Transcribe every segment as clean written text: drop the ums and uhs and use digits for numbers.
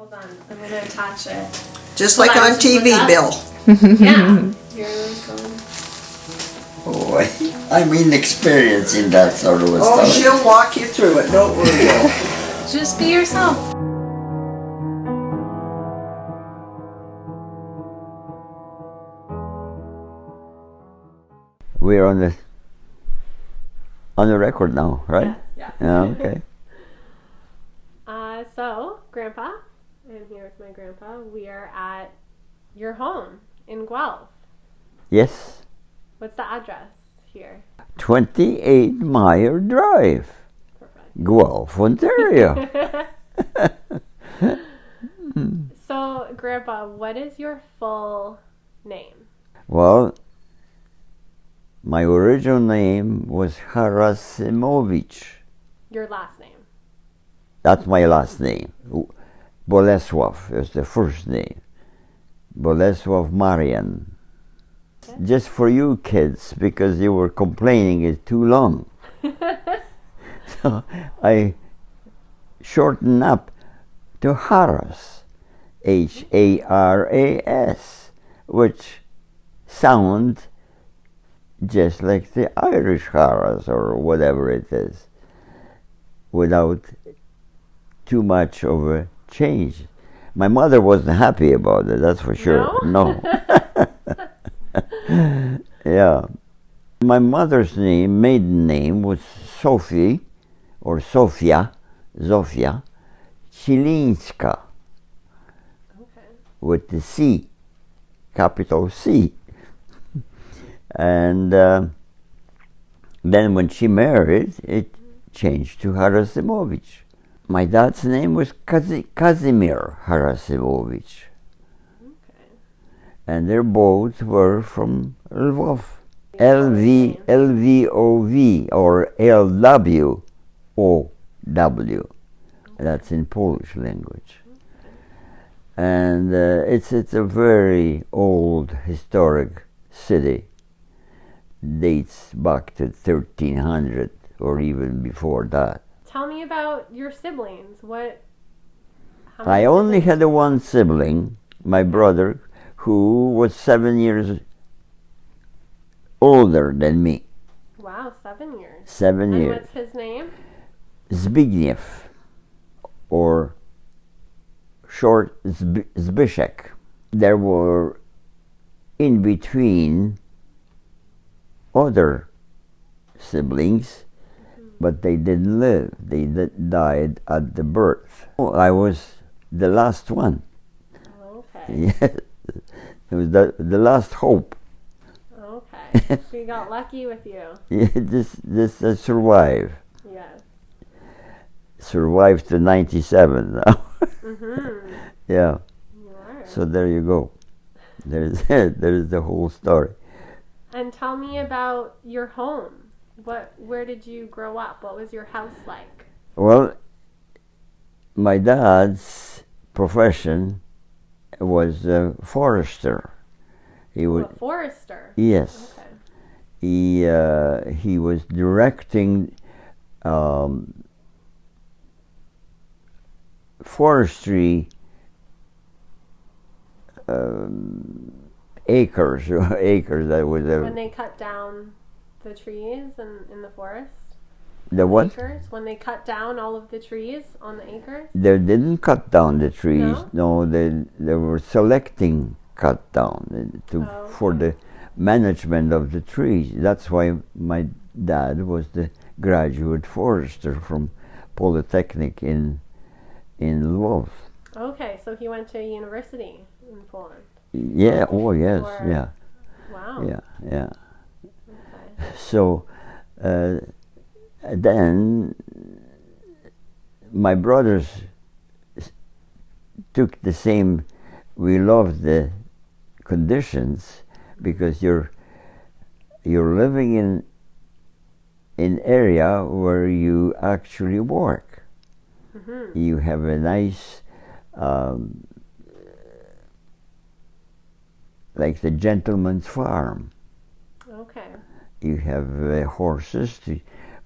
Hold on, I'm going to attach it. Just like on TV, Bill. Yeah. Here's going. Boy, I'm inexperienced in that sort of stuff. Oh, she'll walk you through it. Don't worry, Bill. Just be yourself. We're on the record now, right? Yes. Yeah, okay. So, Grandpa, I'm here with my grandpa. We are at your home in Guelph. Yes. What's the address here? 28 Mile Drive, Perfect. Guelph, Ontario. So, Grandpa, what is your full name? Well, my original name was Harasimovich. Your last name? That's my last name. Bolesław is the first name. Bolesław Marian. Okay. Just for you kids, because you were complaining it's too long. So I shortened up to Haras, Haras, which sound just like the Irish Haras or whatever it is, without too much of a change. My mother wasn't happy about it, that's for sure. No. Yeah. My mother's name, maiden name, was Sophie, or Zofia Chilinska, Okay. with the C, capital C. And then when she married, it changed to Harasimovich. My dad's name was Kazimir Harasimovich. Okay. And they both were from Lvov. Lvov or LWOW. That's in Polish language. And it's a very old historic city. Dates back to 1300 or even before that. Tell me about your siblings. I only had one sibling, my brother, who was 7 years older than me. Wow, 7 years. 7 And years. what's his name? Zbigniew, or short Zbyszek. There were in between other siblings, but they didn't live. They died at the birth. I was the last one. Okay. Yes, it was the last hope. Okay. So you got lucky with you. Yeah, this survived. Yes. Survived to 97 now. Mm-hmm. Yeah. You are. So there you go. There's the whole story. And tell me about your home. Where did you grow up? What was your house like? Well, my dad's profession was a forester. He was A forester? Yes. Okay. He was directing forestry acres. That was When they cut down the trees in the forest? The what? Acres? When they cut down all of the trees on the acres? They didn't cut down the trees. No? No, they were selecting cut down for the management of the trees. That's why my dad was the graduate forester from Polytechnic in Lvov. Okay, so he went to a university in Poland. Yeah. Oh yes. Or- Yeah. Wow. Yeah. Yeah. Okay. So then my brothers took the same. We loved the conditions because you're living in area where you actually work. Mm-hmm. You have a nice like the gentleman's farm. Okay. You have horses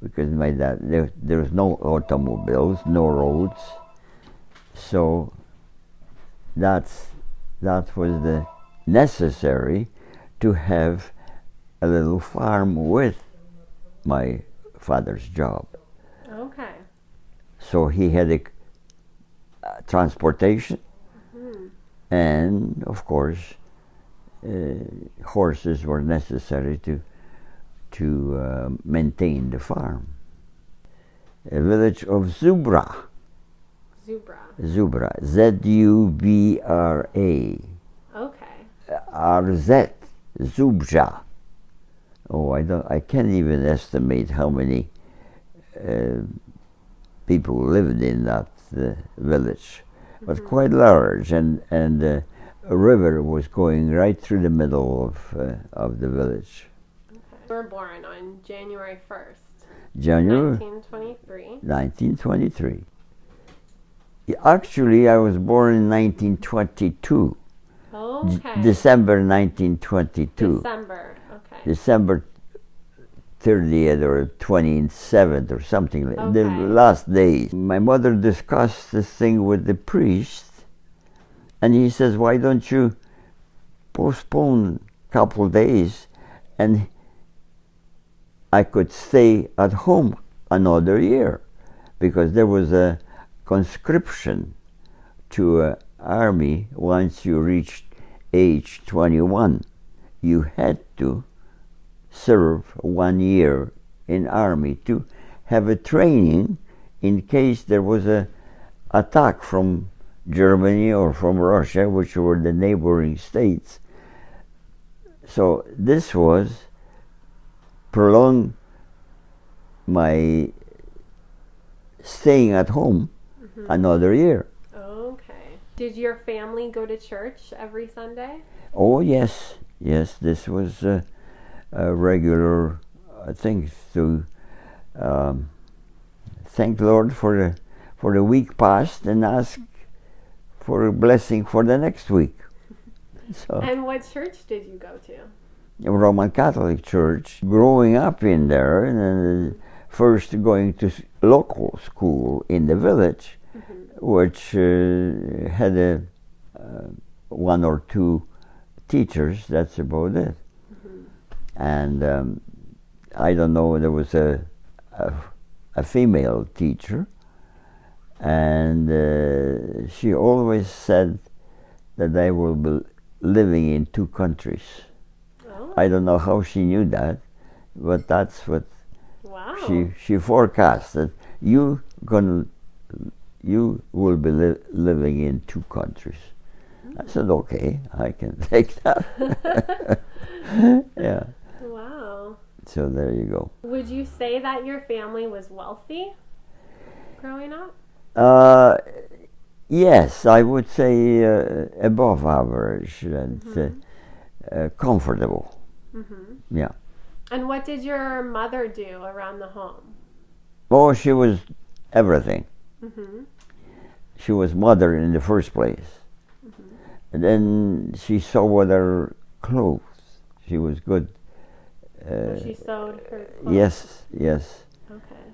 because my dad, there was no automobiles, no roads, so that was the necessary to have a little farm with my father's job. Okay. So he had a transportation, and of course, horses were necessary to maintain the farm. A village of Zubra. Zubra. Z-U-B-R-A. Okay. R-Z. Zubja. Oh, I can't even estimate how many people lived in that village, but quite large, and a river was going right through the middle of the village. Okay. You were born on January 1st, January 1923. 1923. Actually, I was born in 1922. Okay. December 1922. December. Okay. December 30th or 27th or something like the Okay. last day. My mother discussed this thing with the priest, and he says, why don't you postpone a couple days and I could stay at home another year, because there was a conscription to army once you reached age 21. You had to serve 1 year in army to have a training in case there was a attack from Germany or from Russia, which were the neighboring states. So this was prolong my staying at home another year. Okay. Did your family go to church every Sunday? Oh yes, this was a regular thing to thank Lord for the week past and ask for a blessing for the next week. So, And what church did you go to? a Roman Catholic church. Growing up in there, and first going to local school in the village, which had one or two teachers. That's about it. And I don't know. There was a female teacher, and she always said that I will be living in two countries. Oh. I don't know how she knew that, but that's what Wow. she forecasted. You will be living in two countries. I said, okay, I can take that. Yeah. Wow. So there you go. Would you say that your family was wealthy growing up? Yes, I would say above average and comfortable. Yeah. And what did your mother do around the home? Oh, she was everything. She was mother in the first place. And then she sewed her clothes. She was good. She sewed her clothes? Yes. Okay.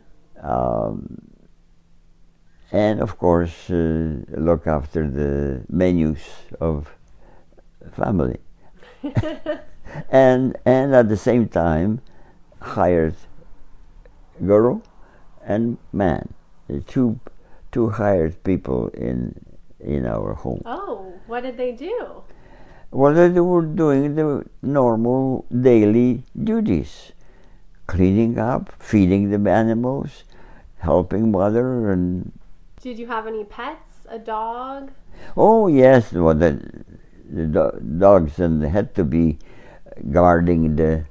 And of course, look after the menus of family. and at the same time, hired girl and man. Two hired people in our home. Oh, what did they do? Well, they were doing the normal daily duties, cleaning up, feeding the animals, helping mother, and Did you have any pets? A dog? oh yes, well the dogs and had to be guarding the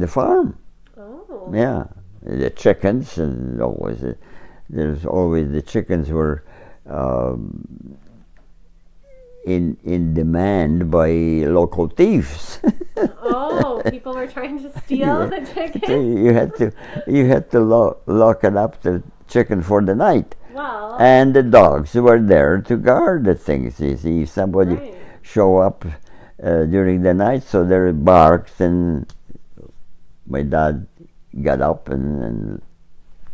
farm. Oh. Yeah, the chickens, and there's always the chickens were in demand by local thieves. Oh, people were trying to steal the chicken? So you had to lock it up, the chicken, for the night. Well, And the dogs were there to guard the things. You see, if somebody Right. show up during the night, so they barked, and my dad got up and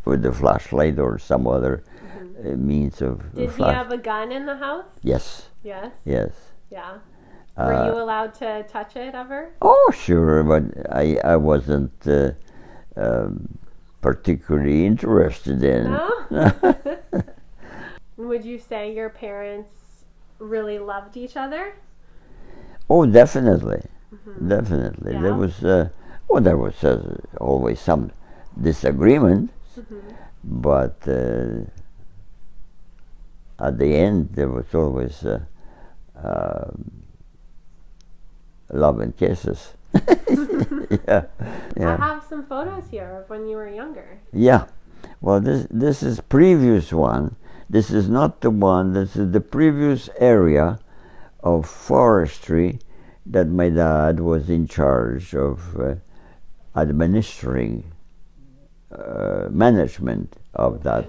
with the flashlight or some other means of Did he flight. have a gun in the house? Yes, Yes. yes. Yeah. Were you allowed to touch it ever? Oh, sure, but I wasn't particularly interested in. No? Would you say your parents really loved each other? Oh, definitely, definitely. Yeah. There was, there was always some disagreement, but at the end there was always love and kisses. Yeah, I have some photos here of when you were younger. yeah. Well, this is previous one. This is not the one. This is the previous area of forestry that my dad was in charge of administering management of that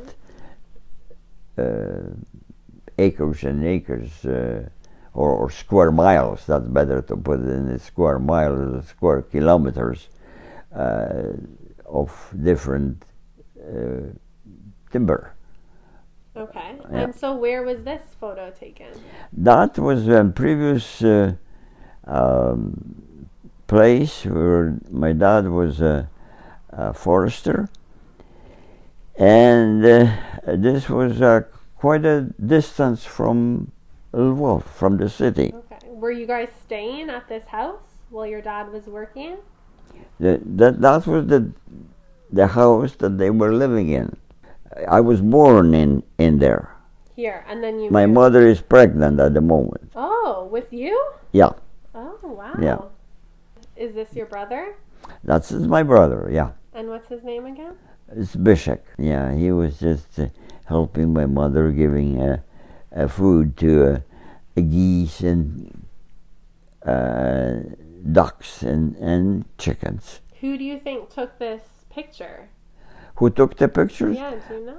acres and acres or square miles. That's better to put it in square miles or square kilometers of different timber. Okay. Yeah. And so where was this photo taken? That was a previous place where my dad was a forester, and this was quite a distance from Lvov, from the city. Okay. Were you guys staying at this house while your dad was working? That was the house that they were living in. I was born in there. Here, and then you My moved. mother is pregnant at the moment. Oh, with you? Yeah, Oh, wow. Yeah. Is this your brother? that's my brother, yeah. And what's his name again? It's Bishek. Yeah, he was just helping my mother, giving food to geese and ducks and chickens. Who do you think took this picture? Who took the pictures? Yeah, do you know?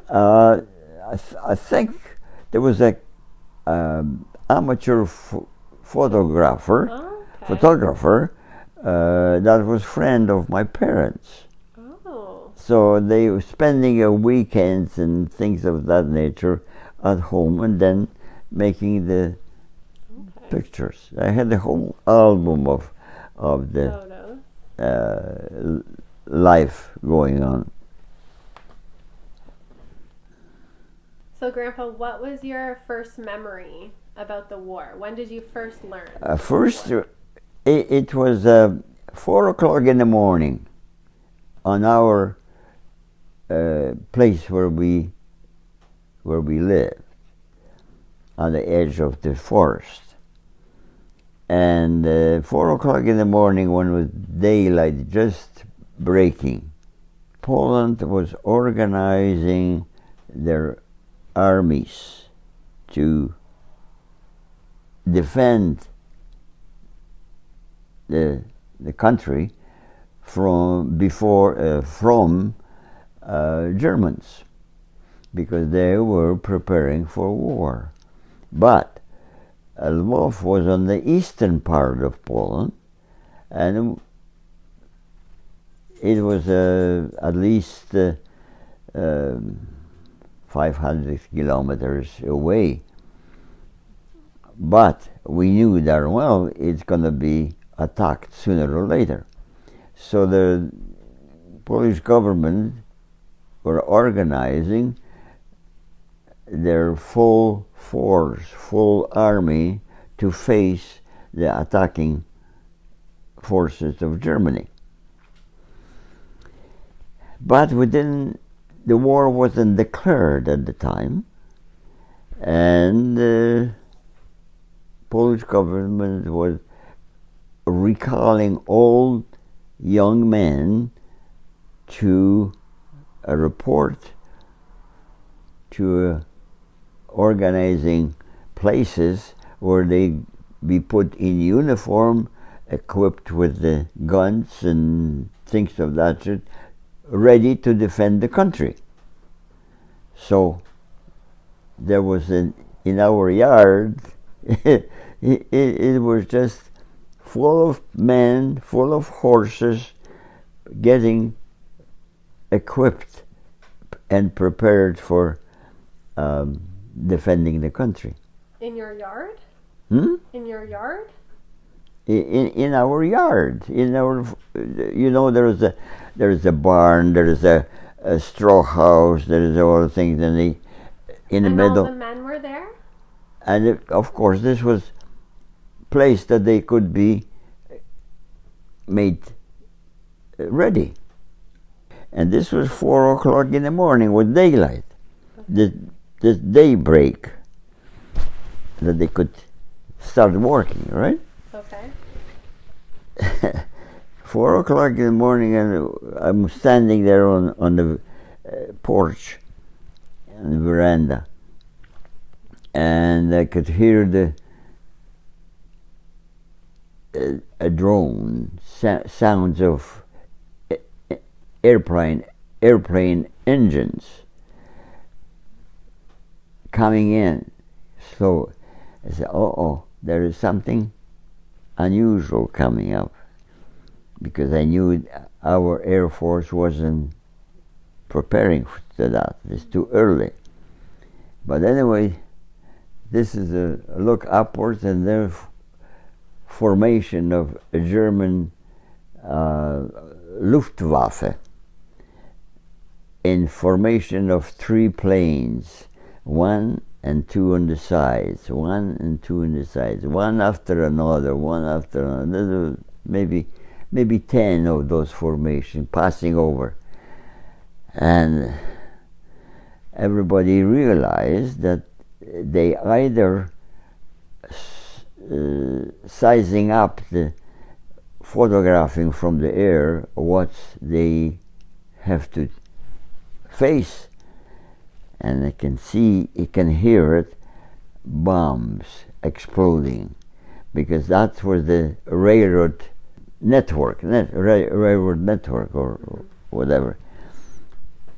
I think there was a amateur photographer Oh, okay. photographer that was friend of my parents. Oh. So they were spending a weekends and things of that nature at home, and then making the Okay. pictures. I had a whole album of the Photos. life going on. So, Grandpa, what was your first memory about the war? When did you first learn? First, it was 4 o'clock in the morning on our place where we lived, on the edge of the forest. And 4 o'clock in the morning, when it was daylight just breaking, Poland was organizing their armies to defend the country from Germans, because they were preparing for war. But Lvov was on the eastern part of Poland, and it was at least 500 kilometers away. But we knew darn well it's going to be attacked sooner or later. So the Polish government were organizing their full force, full army to face the attacking forces of Germany. But the war wasn't declared at the time, and the Polish government was recalling all young men to a report to organizing places where they be put in uniform, equipped with the guns and things of that sort, ready to defend the country. So there was in our yard, it was just full of men, full of horses, getting equipped and prepared for defending the country. In your yard? Hmm? In your yard? In our yard, in our, there is a barn, there is a straw house, there is all the things in the And middle. all the men were there? And of course, this was place that they could be made ready. And this was 4 o'clock in the morning with daylight, this daybreak, that they could start working, right? Okay. 4 o'clock in the morning, and I'm standing there on the porch, on the veranda, and I could hear a drone, sounds of airplane engines coming in. So I said, oh, there is something unusual coming up, because I knew our Air Force wasn't preparing for that. It's too early. But anyway, this is a look upwards, and there's formation of a German Luftwaffe in formation of 3 planes, 1 and 2 on the sides, 1 and 2 on the sides, one after another, maybe 10 of those formations passing over. And everybody realized that they either sizing up the photographing from the air what they have to face, and I can see, you can hear it, bombs exploding, because that was the railroad network, railroad network or whatever.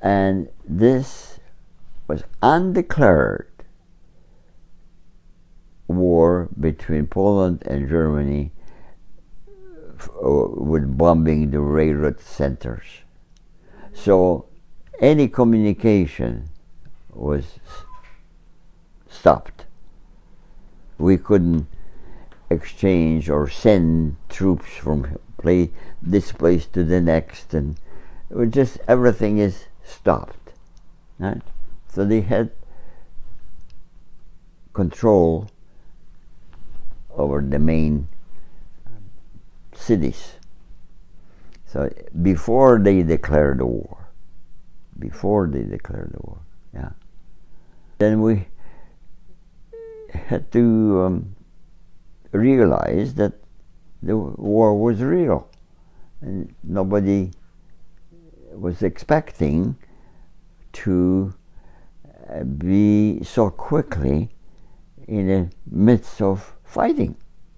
And this was undeclared war between Poland and Germany with bombing the railroad centers. So any communication was stopped. We couldn't exchange or send troops from this place to the next, and it was just everything is stopped. Right? So they had control over the main cities. So before they declared the war, yeah. Then we had to realize that the war was real, and nobody was expecting to be so quickly in the midst of fighting.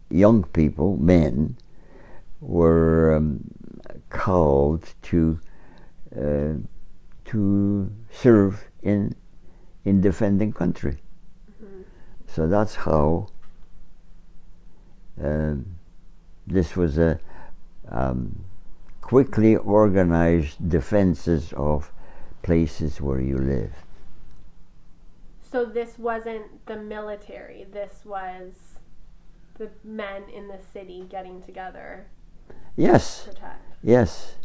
Young people, men, were called to serve in defending country. Mm-hmm. So that's how this was a quickly organized defenses of places where you live. So this wasn't the military, this was the men in the city getting together. Yes. To protect. Yes.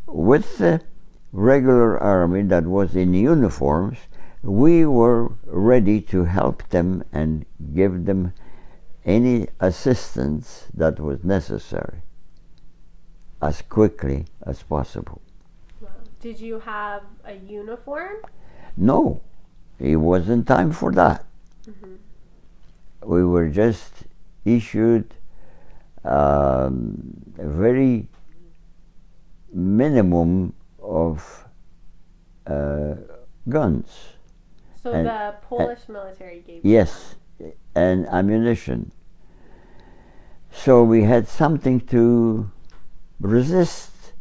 With the regular army that was in uniforms, we were ready to help them and give them any assistance that was necessary as quickly as possible. Wow. Did you have a uniform? No, it wasn't time for that. Mm-hmm. We were just issued a very minimum of guns. So the Polish military gave you yes, them. And ammunition. So we had something to resist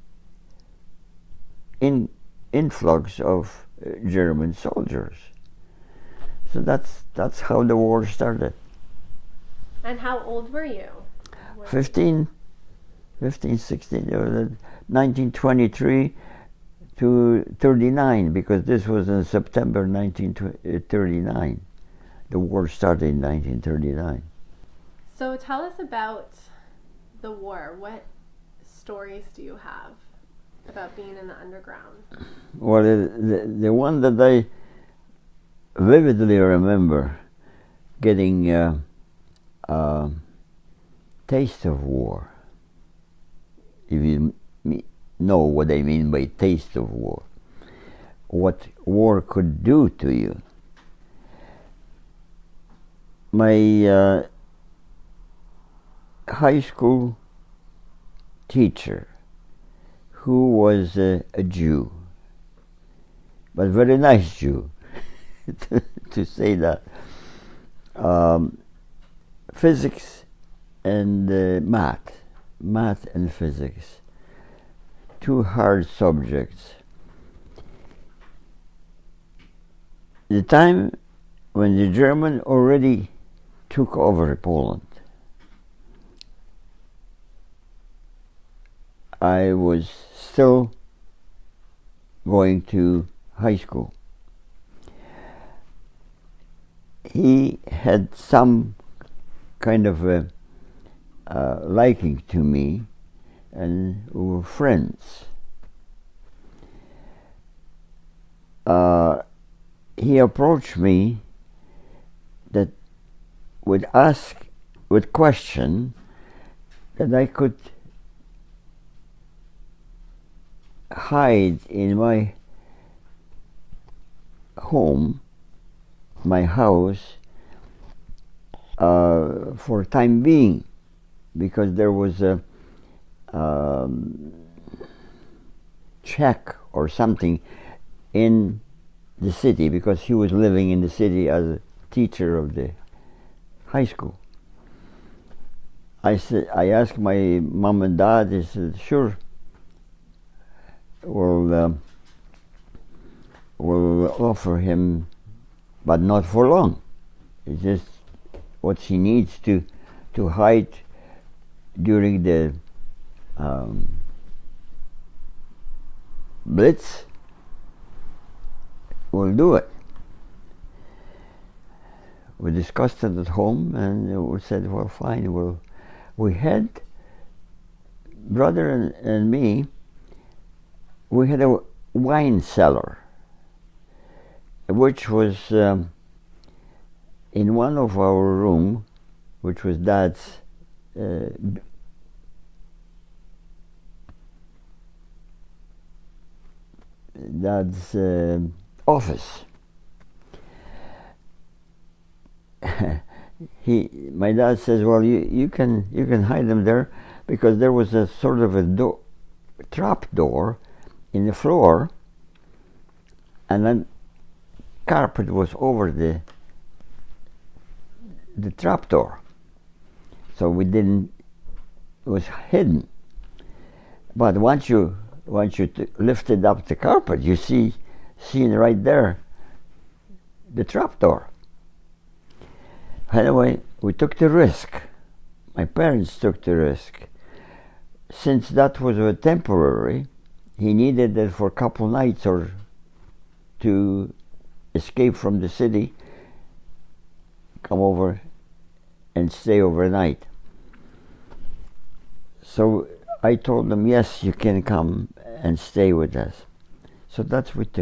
influx of German soldiers. So that's how the war started. And how old were you? 15, 16, 1923 to 39, because this was in September 1939. The war started in 1939. So tell us about the war. What stories do you have about being in the underground? Well, the one that I vividly remember getting a taste of war, if you know what I mean by taste of war, what war could do to you. My high school teacher, who was a Jew, but very nice Jew, to say that, physics and math and physics, two hard subjects. The time when the German already took over Poland, I was still going to high school. He had some kind of a liking to me, and we were friends. He approached me that would question that I could hide in my home, my house, for time being, because there was a check or something in the city, because he was living in the city as a teacher of the high school. I asked my mom and dad. They said, "Sure, we'll offer him, but not for long. It's just what he needs to hide during the Blitz. We'll do it." We discussed it at home, and we said, "Well, fine." We had, brother and me, we had a wine cellar, which was in one of our room, which was Dad's office. My dad says, "Well, you can hide them there," because there was a sort of a trap door in the floor, and then carpet was over the trap door, so it was hidden. But once you lifted up the carpet, you seen right there the trap door. Anyway, we took the risk. My parents took the risk. Since that was temporary, he needed it for a couple nights or to escape from the city, come over and stay overnight. So I told them, "Yes, you can come and stay with us." So that's what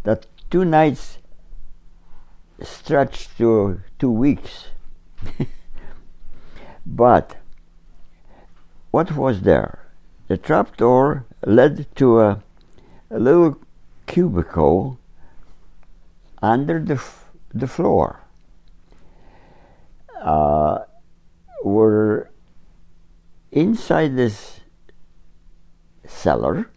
that 2 nights stretched to 2 weeks. But what was there? The trapdoor led to a little cubicle under the floor. We're inside this cellar.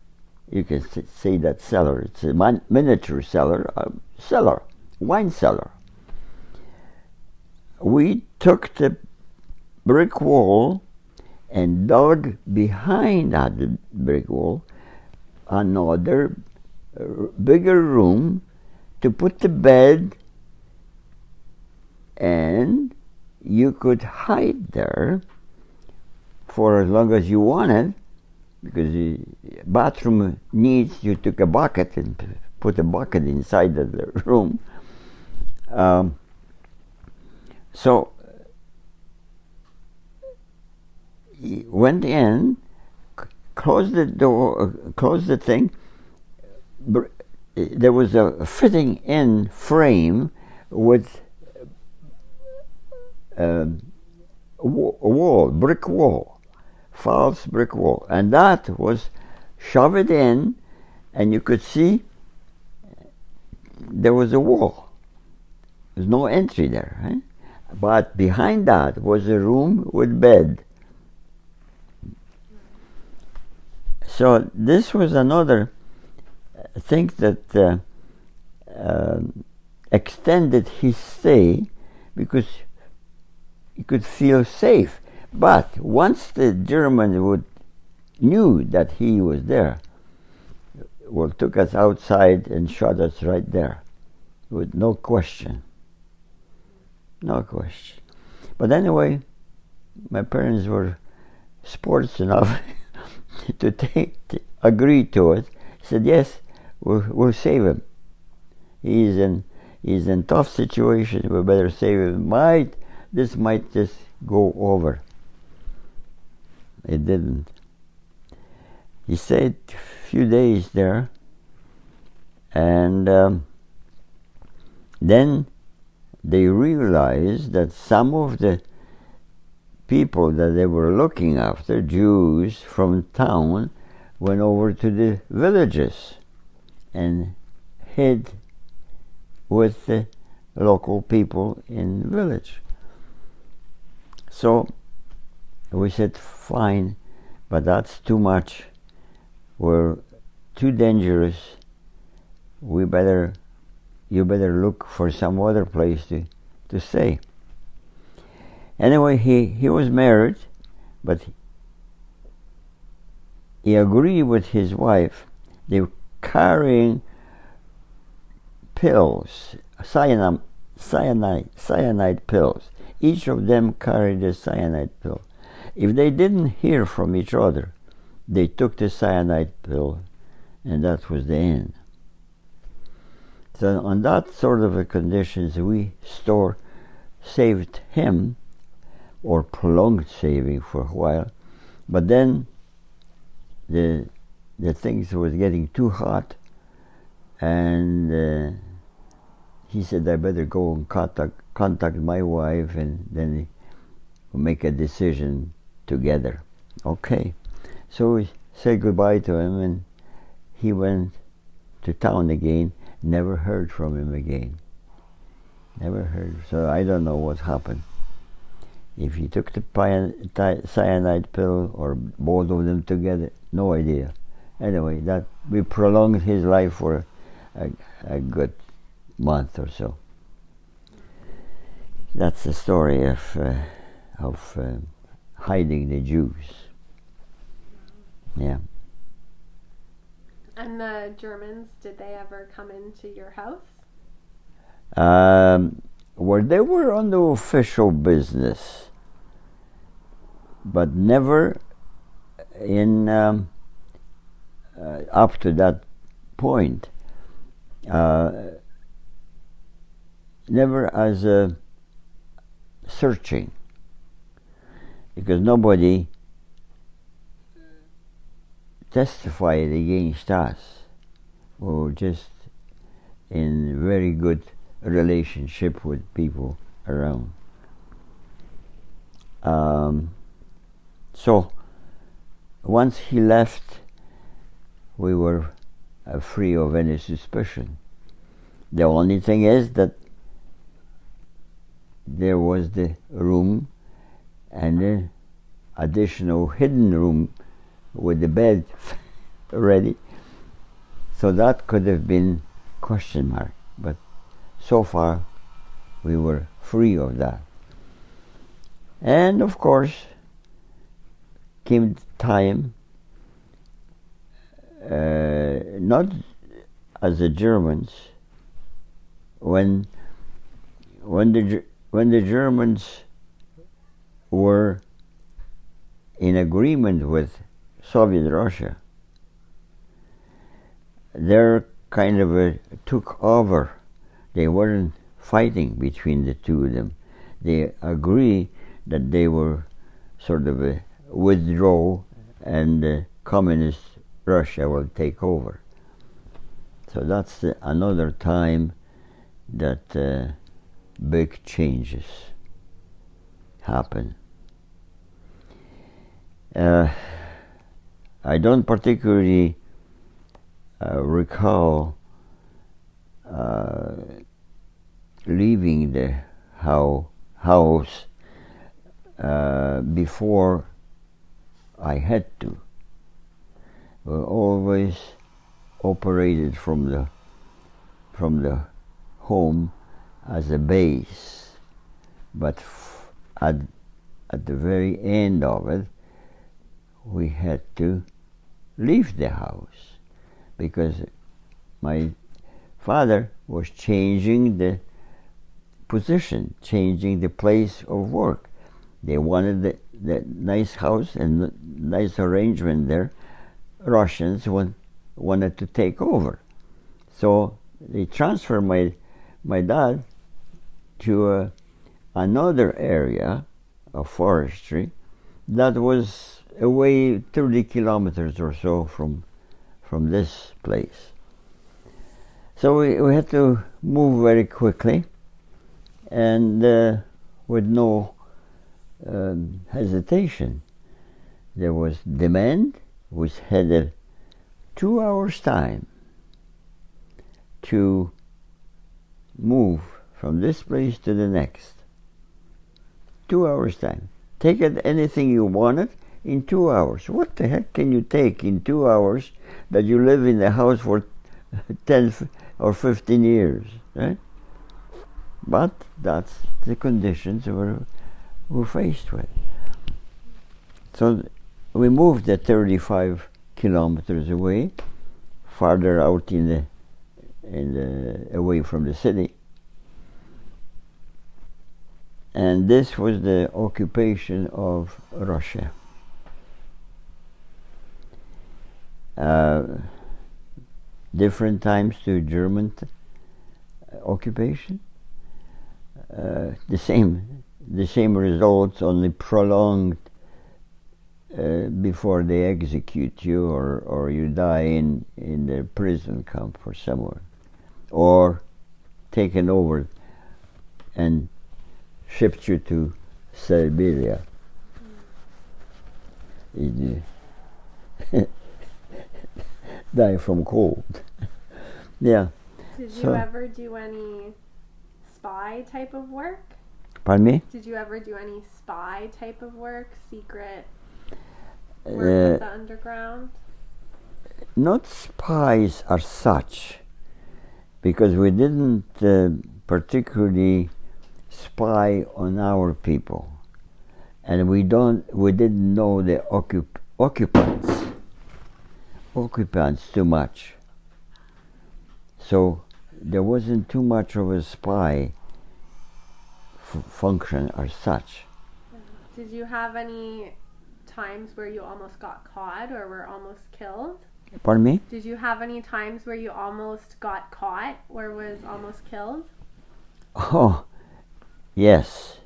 You can say that cellar. It's a miniature cellar, wine cellar. We took the brick wall and dug behind that brick wall another bigger room to put the bed, and you could hide there for as long as you wanted, because the bathroom needs, you took a bucket and put a bucket inside of the room. So he went in, closed the door, closed the thing. There was a fitting in frame with a wall, brick wall, false brick wall, and that was shove it in, and you could see there was a wall. There's no entry there, right? But behind that was a room with bed. So this was another thing that extended his stay, because he could feel safe. But once the German knew that he was there, took us outside and shot us right there, with no question. No question. But anyway, my parents were sports enough to agree to it. Said, yes, we'll save him. He's in tough situation. We better save him. This might just go over. It didn't. He stayed a few days there, and then they realized that some of the people that they were looking after, Jews from town, went over to the villages and hid with the local people in the village. So we said, fine, but that's too much. We're too dangerous. You better look for some other place to stay. Anyway, he was married, but he agreed with his wife. They were carrying pills, cyanide pills. Each of them carried a cyanide pill. If they didn't hear from each other, they took the cyanide pill, and that was the end. So on that sort of a conditions, we saved him, or prolonged saving for a while, but then the things was getting too hot, and he said, I better go and contact my wife, and then we'll make a decision together. Okay. So we said goodbye to him, and he went to town again. Never heard from him again. Never heard. So I don't know what happened. If he took the cyanide pill or both of them together, no idea. Anyway, that we prolonged his life for a good month or so. That's the story of hiding the Jews. Yeah. And the Germans, did they ever come into your house? Well, they were on the official business, but never in up to that point. Never as a searching, because nobody testified against us. We were just in very good relationship with people around. So once he left, we were free of any suspicion. The only thing is that there was the room and the additional hidden room with the bed ready. So that could have been question mark, but so far we were free of that. And of course came time, not as the Germans, when the Germans were in agreement with Soviet Russia. They're kind of took over. They weren't fighting between the two of them. They agree that they were sort of withdraw and communist Russia will take over. So that's another time that big changes happen. I don't particularly recall leaving the house before I had to. We always operated from the home as a base, but at the very end of it, we had to leave the house because my father was changing the position, changing the place of work. They wanted the nice house and nice arrangement there. Russians wanted to take over. So they transferred my dad to another area of forestry that was away 30 kilometers or so from this place. So we had to move very quickly and with no hesitation. There was demand, which had a 2 hours time to move from this place to the next. 2 hours time. Take it anything you wanted in 2 hours. What the heck can you take in 2 hours that you live in the house for 10 or 15 years, right? But that's the conditions we're faced with. So we moved 35 kilometers away, farther out away from the city. And this was the occupation of Russia. Different times to German occupation. The same results, only prolonged before they execute you, or you die in the prison camp or somewhere, or taken over and shipped you to Siberia. Die from cold. Yeah. Did you ever do any spy type of work? Pardon me? Did you ever do any spy type of work, secret work with the underground? Not spies as such, because we didn't particularly spy on our people, and we didn't know the occupants too much. So there wasn't too much of a spy function as such. Did you have any times where you almost got caught or were almost killed? Pardon me? Did you have any times where you almost got caught or was almost killed? Oh, yes.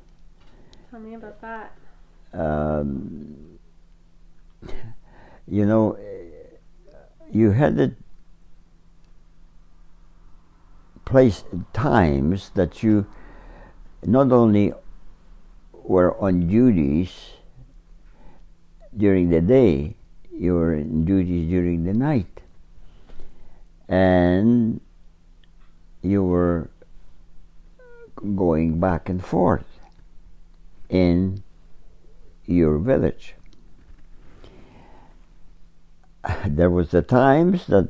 Tell me about that. You know, you had the times that you not only were on duties during the day, you were in duties during the night, and you were going back and forth in your village. There was the times that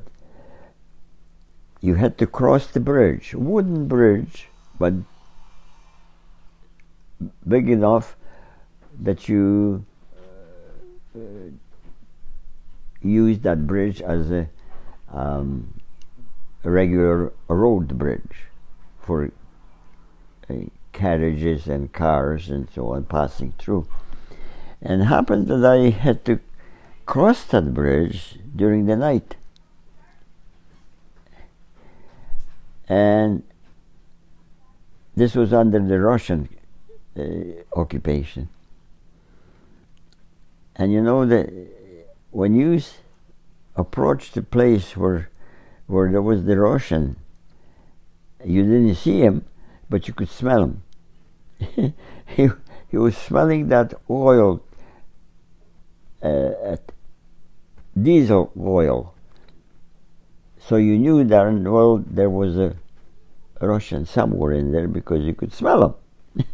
you had to cross the bridge, wooden bridge, but big enough that you use that bridge as a regular road bridge for carriages and cars and so on passing through. And it happened that I had to crossed that bridge during the night. And this was under the Russian occupation. And you know that when you approached the place where there was the Russian, you didn't see him, but you could smell him. he was smelling that oil, diesel oil. So you knew darn well there was a Russian somewhere in there because you could smell him.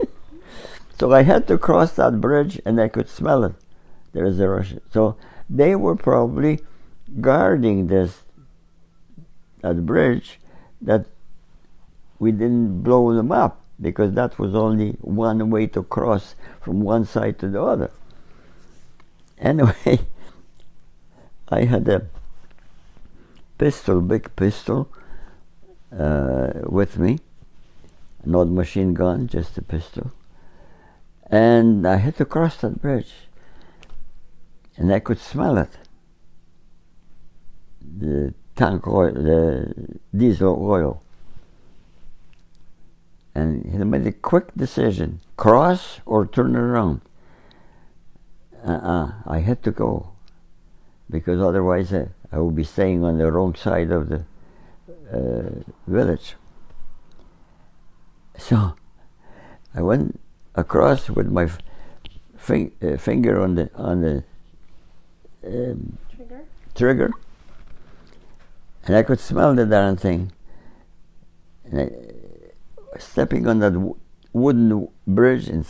So I had to cross that bridge and I could smell it. There is a Russian. So they were probably guarding that bridge, that we didn't blow them up, because that was only one way to cross from one side to the other. Anyway, I had a pistol, big pistol, with me, not machine gun, just a pistol, and I had to cross that bridge, and I could smell it, the tank oil, the diesel oil, and he made a quick decision: cross or turn around. I had to go, because otherwise I would be staying on the wrong side of the village. So I went across with my finger on the trigger, and I could smell the darn thing. And stepping on that wooden bridge, and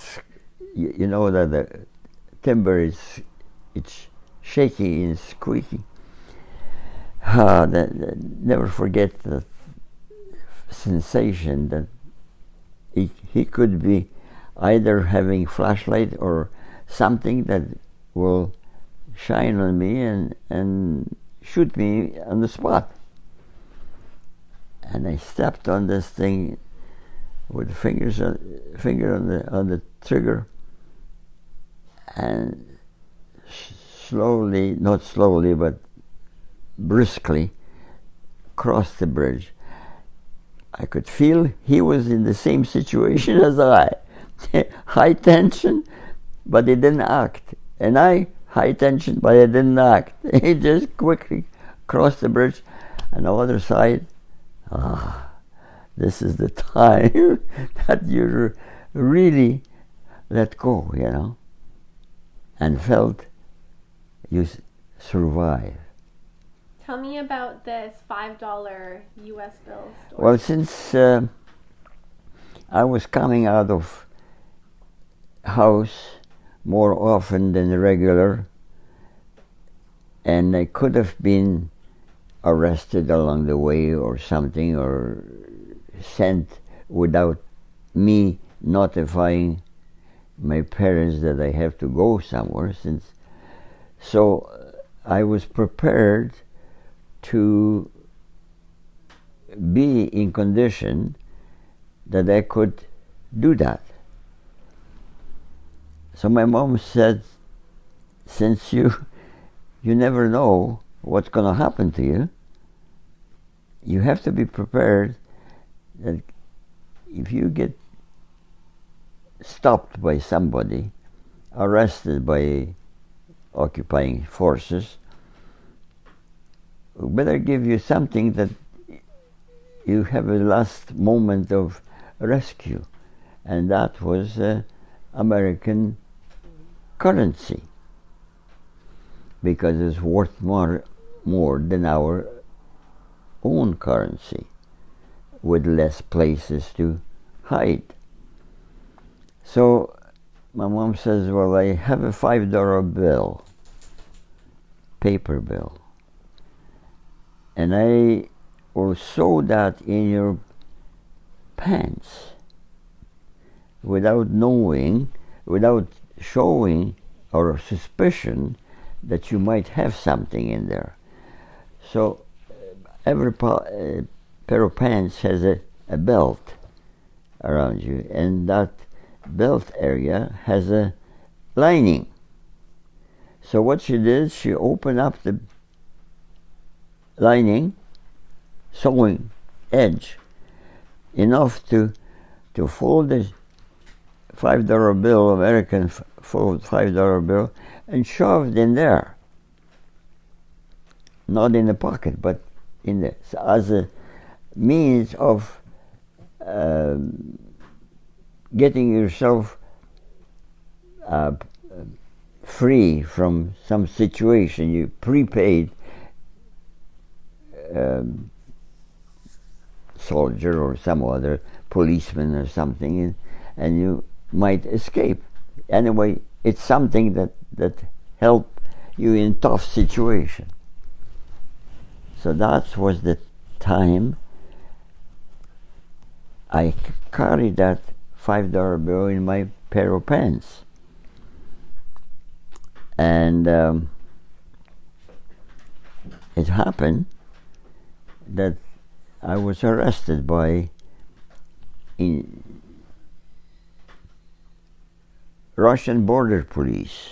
you know that the timber it's shaky and squeaky. Never forget the sensation that he could be either having flashlight or something that will shine on me and shoot me on the spot. And I stepped on this thing with finger on the trigger, and slowly, not slowly, but briskly crossed the bridge. I could feel he was in the same situation as I. High tension, but he didn't act. And I, high tension, but I didn't act. He just quickly crossed the bridge. On the other side, this is the time that you really let go, you know, and felt you survive. Tell me about this $5 U.S. bill story. Well, since I was coming out of house more often than regular, and I could have been arrested along the way or something, or sent without me notifying my parents that I have to go somewhere. So I was prepared to be in condition that I could do that. So my mom said, since you never know what's going to happen to you, you have to be prepared that if you get stopped by somebody, arrested by occupying forces, we better give you something that you have a last moment of rescue. And that was American currency, because it's worth more than our own currency, with less places to hide. So my mom says, well, I have a $5 bill, paper bill, and I will sew that in your pants without knowing, without showing or suspicion that you might have something in there. So every pair of pants has a belt around you, and that belt area has a lining. So what she did, she opened up the lining, sewing edge, enough to fold the $5 bill, American fold $5 bill, and shoved in there. Not in the pocket, but in the, as a means of getting yourself free from some situation. You prepaid soldier or some other policeman or something, and you might escape. Anyway, it's something that help you in tough situation. So that was the time I carried that $5 bill in my pair of pants. And it happened that I was arrested by Russian border police.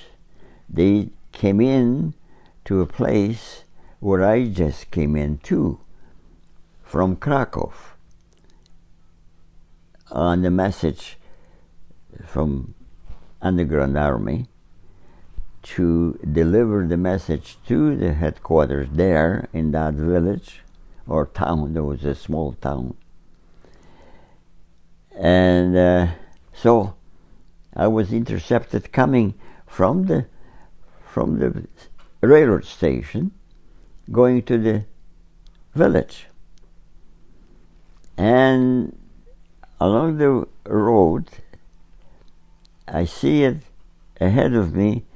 They came in to a place where I just came in too, from Krakow, on the message from Underground Army to deliver the message to the headquarters there in that village or town. There was a small town. And so I was intercepted coming from the railroad station going to the village. And along the road I see it ahead of me,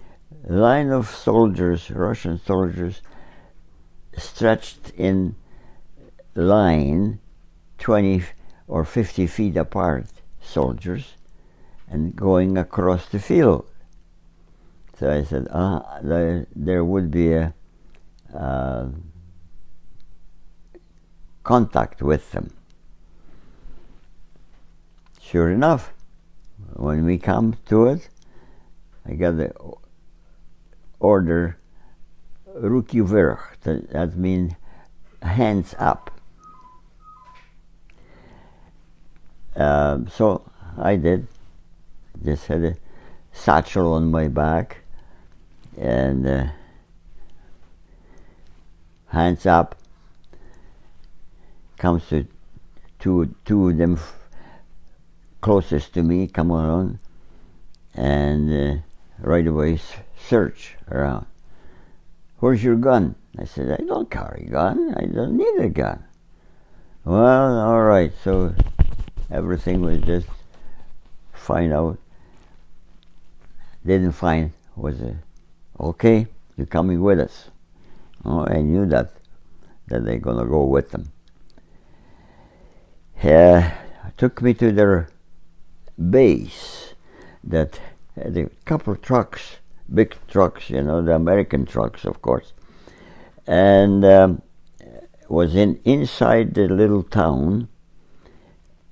a line of soldiers, Russian soldiers, stretched in line 20 or 50 feet apart, soldiers, and going across the field. So I said, there would be a contact with them. Sure enough, when we come to it, I got the order "Ruki vverch," that means hands up. So I did. Just had a satchel on my back and hands up. Comes to two of them closest to me, come around, and right away search around. Where's your gun? I said, I don't carry a gun. I don't need a gun. Well, all right. So everything was just find out. Didn't find was okay. You're coming with us. Oh, I knew that they're gonna go with them. Took me to their base that had a couple of trucks, big trucks, the American trucks, of course, and was inside the little town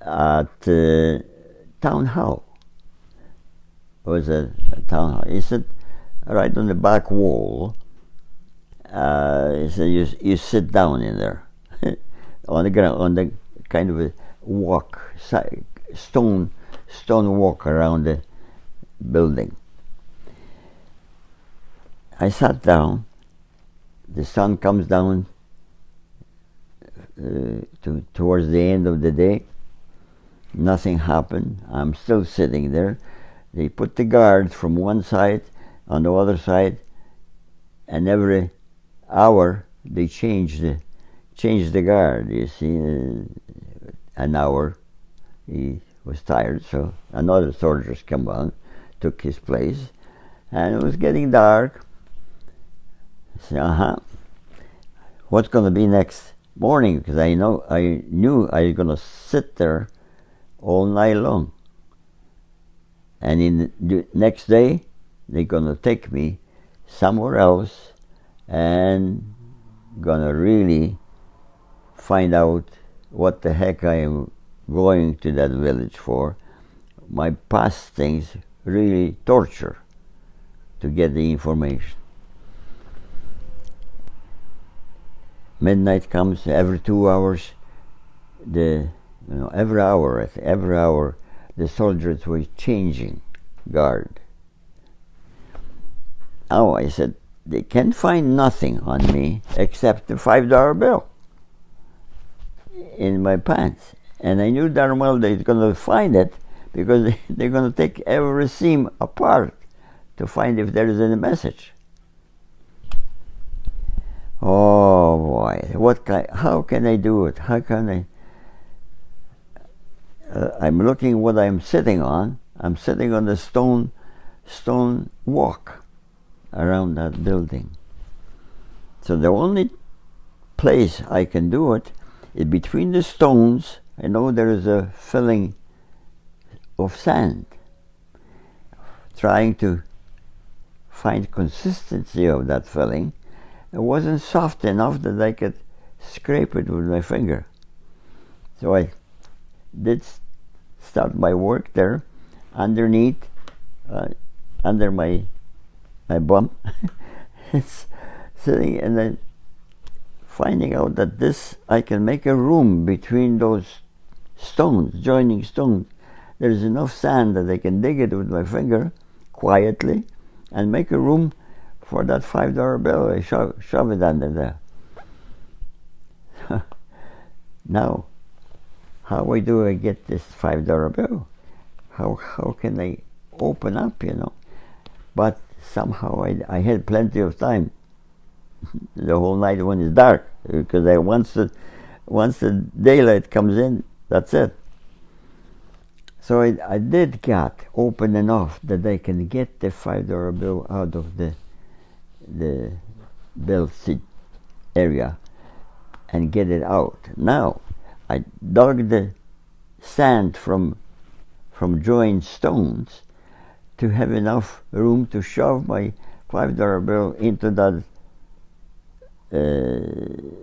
at the town hall. It was a town hall. He said, right on the back wall, he said, you sit down in there on the ground, on the kind of a walk, stone walk around the building. I sat down. The sun comes down towards the end of the day. Nothing happened. I'm still sitting there. They put the guards from one side, on the other side, and every hour they change the guard. You see, an hour he was tired, so another soldiers come on, took his place, and it was getting dark. I said, what's going to be next morning? Because I knew I was going to sit there all night long. And in the next day, they're going to take me somewhere else and going to really find out what the heck I am going to that village for. My past things really torture to get the information. midnight comes, every 2 hours, every hour, the soldiers were changing guard. Now I said, they can't find nothing on me except the $5 bill in my pants. And I knew darn well they're going to find it because they're going to take every seam apart to find if there is any message. Oh boy, how can I do it? How can I? I'm looking what I'm sitting on. I'm sitting on the stone walk around that building. So the only place I can do it is between the stones. I know there is a filling of sand. Trying to find consistency of that filling. It wasn't soft enough that I could scrape it with my finger. So I did start my work there, underneath, under my bum. It's sitting, and then finding out that I can make a room between those stones, joining stones. There's enough sand that I can dig it with my finger quietly and make a room for that $5 bill. I shove it under there. Now, how do I get this $5 bill? How can I open up, But somehow I had plenty of time. The whole night when it's dark, because once the daylight comes in, that's it. So I did get open enough that I can get the $5 bill out of the bill seat area and get it out. Now I dug the sand from joined stones to have enough room to shove my $5 bill into that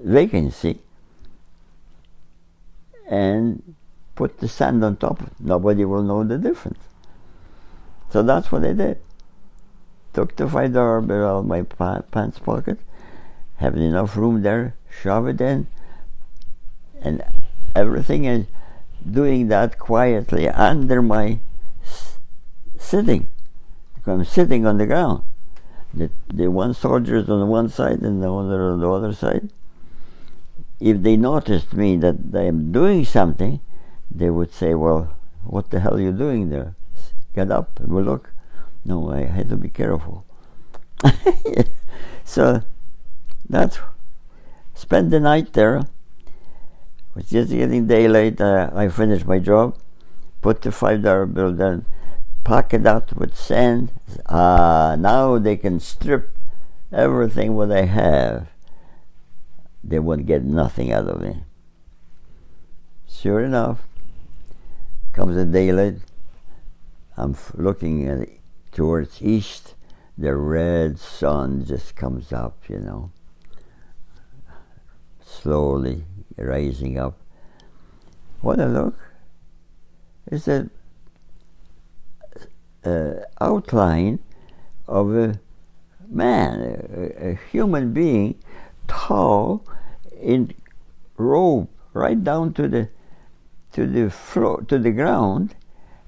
vacancy and put the sand on top. Nobody will know the difference. So that's what I did. Took the $5 bill out of my pants pocket, having enough room there, shove it in, and everything is doing that quietly under my sitting. I'm sitting on the ground. The one soldier is on one side and the other on the other side. If they noticed me that I am doing something, they would say, well, what the hell are you doing there? Get up and we'll look. No, I had to be careful. So spent the night there. It was just getting daylight. I finished my job, put the $5 bill down, pack it out with sand. Now they can strip everything what I have. They won't get nothing out of me. Sure enough, comes the daylight. I'm looking at it towards east. The red sun just comes up, slowly rising up. What I look is the outline of a man, a human being, tall, in robe, right down to the floor, to the ground,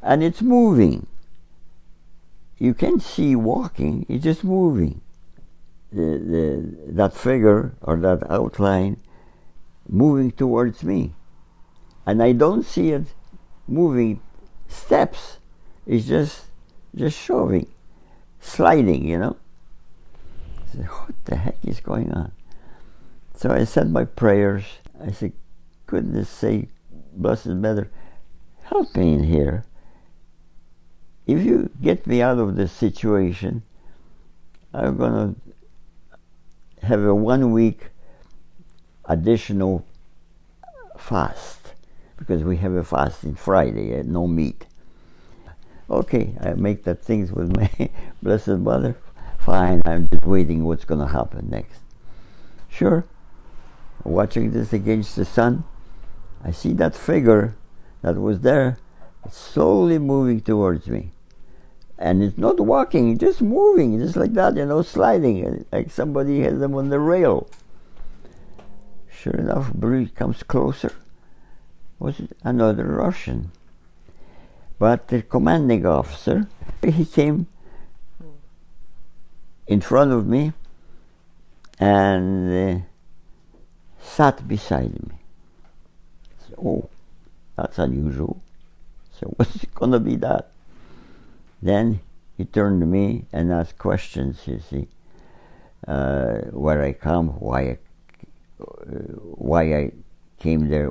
and it's moving. You can't see walking; it's just moving. That figure or that outline moving towards me, and I don't see it moving steps. It's just shoving, sliding. I said, what the heck is going on? So I said my prayers. I said, goodness sake, Blessed Mother, help me in here. If you get me out of this situation, I'm going to have a 1 week additional fast, because we have a fasting Friday, no meat. Okay, I make that things with my Blessed Mother. Fine, I'm just waiting what's going to happen next. Sure, watching this against the sun, I see that figure that was there slowly moving towards me. And it's not walking, it's just moving, just like that, sliding, like somebody has them on the rail. Sure enough, Bree comes closer. Was it another Russian? But the commanding officer, he came in front of me and sat beside me. So, oh, that's unusual. So what's it gonna be that? Then he turned to me and asked questions, you see, where I come, why I came there,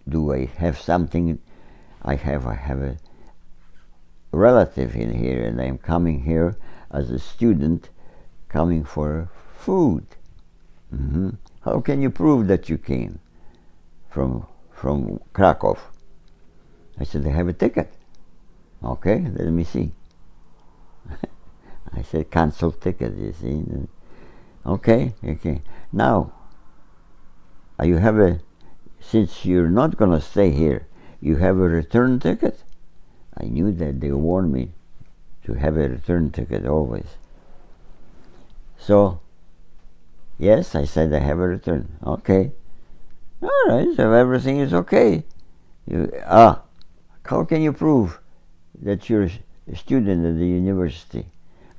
do I have something? I have a relative in here, and I'm coming here as a student, coming for food. Mm-hmm. How can you prove that you came from Krakow? I said, I have a ticket. Okay, let me see. I said, cancel ticket, you see. Okay. Now, you have since you're not going to stay here, you have a return ticket? I knew that they warned me to have a return ticket always. So, yes, I said I have a return. Okay. All right, so everything is okay. How can you prove that you're a student at the university?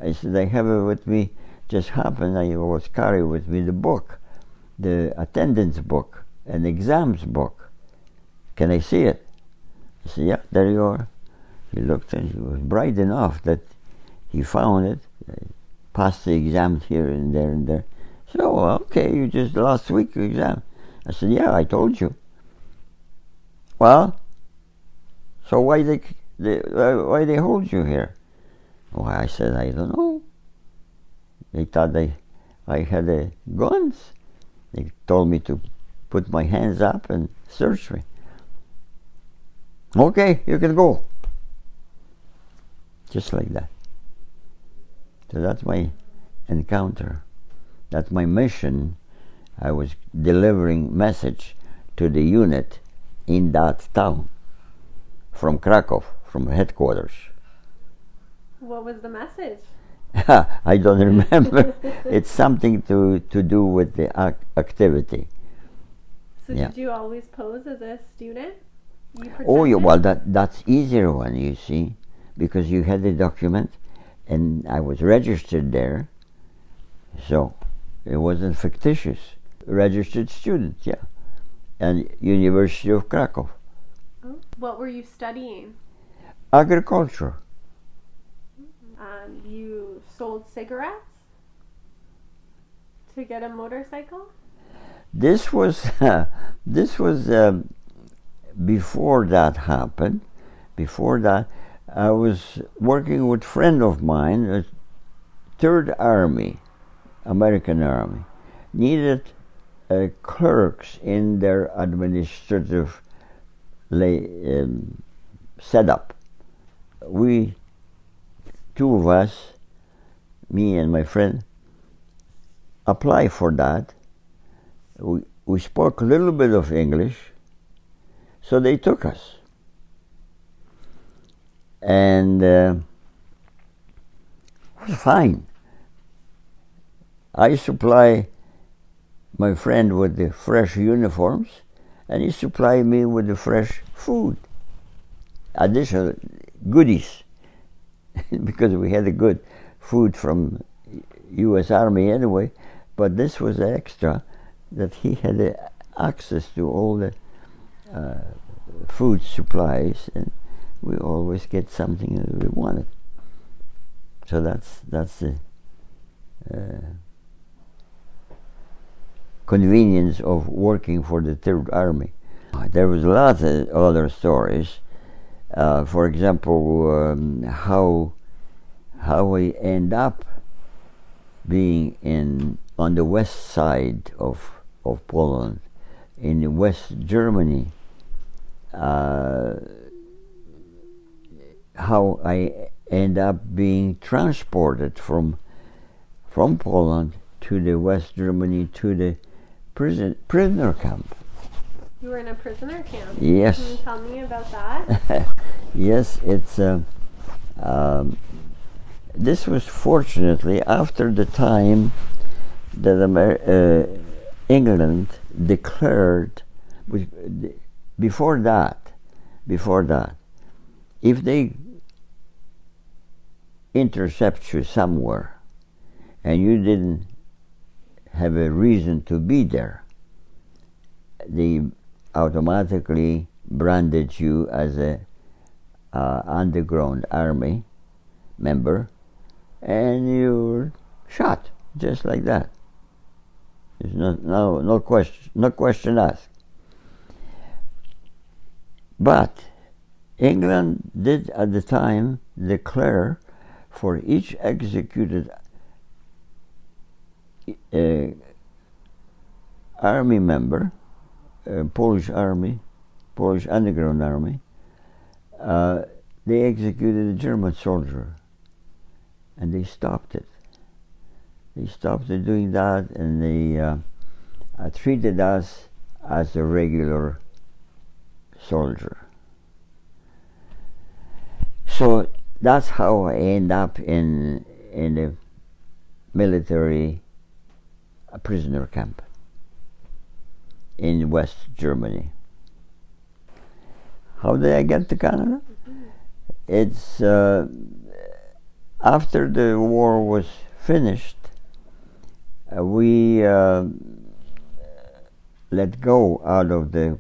I said, I have it with me. Just happened I was carrying with me the book, the attendance book, an exams book. Can I see it? I said, yeah, there you are. He looked and he was bright enough that he found it, passed the exams here and there and there. So, okay, you just last week exam. I said, yeah, I told you. Well, so why they hold you here? Why, I said, I don't know. They thought I had guns. They told me to put my hands up and search me. Okay, you can go. Just like that. So that's my encounter. That's my mission. I was delivering message to the unit in that town from Krakow, from headquarters. What was the message? I don't remember. It's something to do with the activity. So yeah. Did you always pose as a student? Oh, yeah, well, that's easier one, you see, because you had the document, and I was registered there, so it wasn't fictitious. Registered student, yeah, and University of Krakow. Oh. What were you studying? Agriculture. You sold cigarettes to get a motorcycle? This was before that happened. Before that, I was working with a friend of mine, a Third Army, American Army, needed clerks in their administrative setup. We, two of us, me and my friend, applied for that. We spoke a little bit of English, so they took us. And it was fine. I supply my friend with the fresh uniforms, and he supplied me with the fresh food, additional goodies, because we had the good food from U.S. Army anyway, but this was extra, that he had access to all the food supplies, and we always get something that we wanted. So that's the convenience of working for the Third Army. There was lots of other stories. For example, how I end up being on the west side of Poland, in West Germany. How I end up being transported from Poland to the West Germany to the prisoner camp. You were in a prisoner camp? Yes. Can you tell me about that? Yes, it's this was fortunately after the time that England declared, before that, if they intercept you somewhere and you didn't have a reason to be there, they automatically branded you as a underground army member, and you're shot just like that. There's no question asked. But England did at the time declare for each executed army member, Polish underground army, they executed a German soldier, and they stopped it. They stopped doing that, and they treated us as a regular soldier. So that's how I end up in the military prisoner camp in West Germany. How did I get to Canada? It's after the war was finished, we let go out of the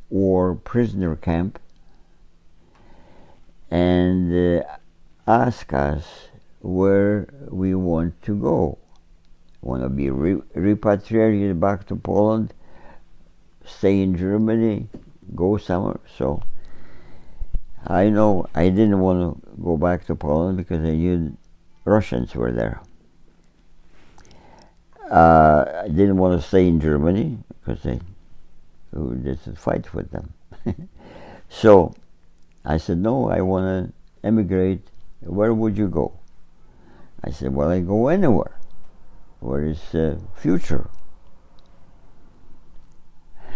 war prisoner camp and ask us where we want to go. Want to be repatriated back to Poland, stay in Germany, go somewhere. So I know I didn't want to go back to Poland because I knew Russians were there. I didn't want to stay in Germany because they would fight with them. So I said, no, I want to emigrate. Where would you go? I said, well, I go anywhere. Where is future?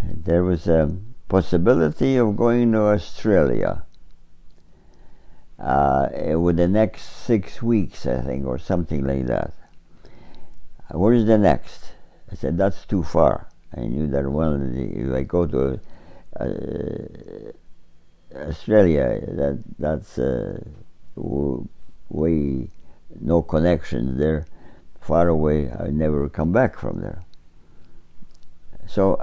There was a possibility of going to Australia with the next 6 weeks, I think, or something like that. Where is the next? I said, that's too far. I knew that if I go to Australia, that's way no connections there, far away. I never come back from there. So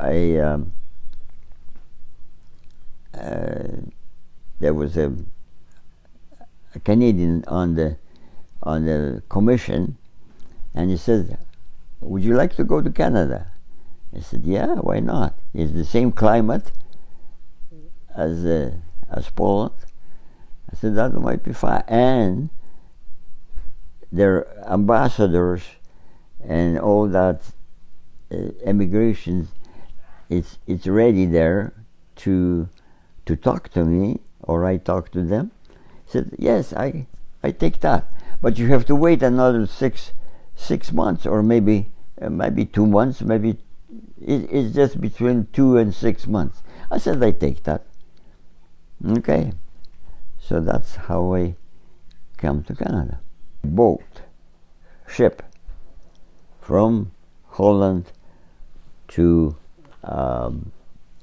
there was a Canadian on the commission, and he said, would you like to go to Canada? I said, yeah, why not? It's the same climate as Poland. I said, that might be fine. And their ambassadors and all that immigration, it's ready there to talk to me, or I talk to them. I said, yes, I take that, but you have to wait another six months, or maybe 2 months, maybe it's just between 2 and 6 months. I said, I take that. Okay, so that's how I come to Canada. Ship from Holland to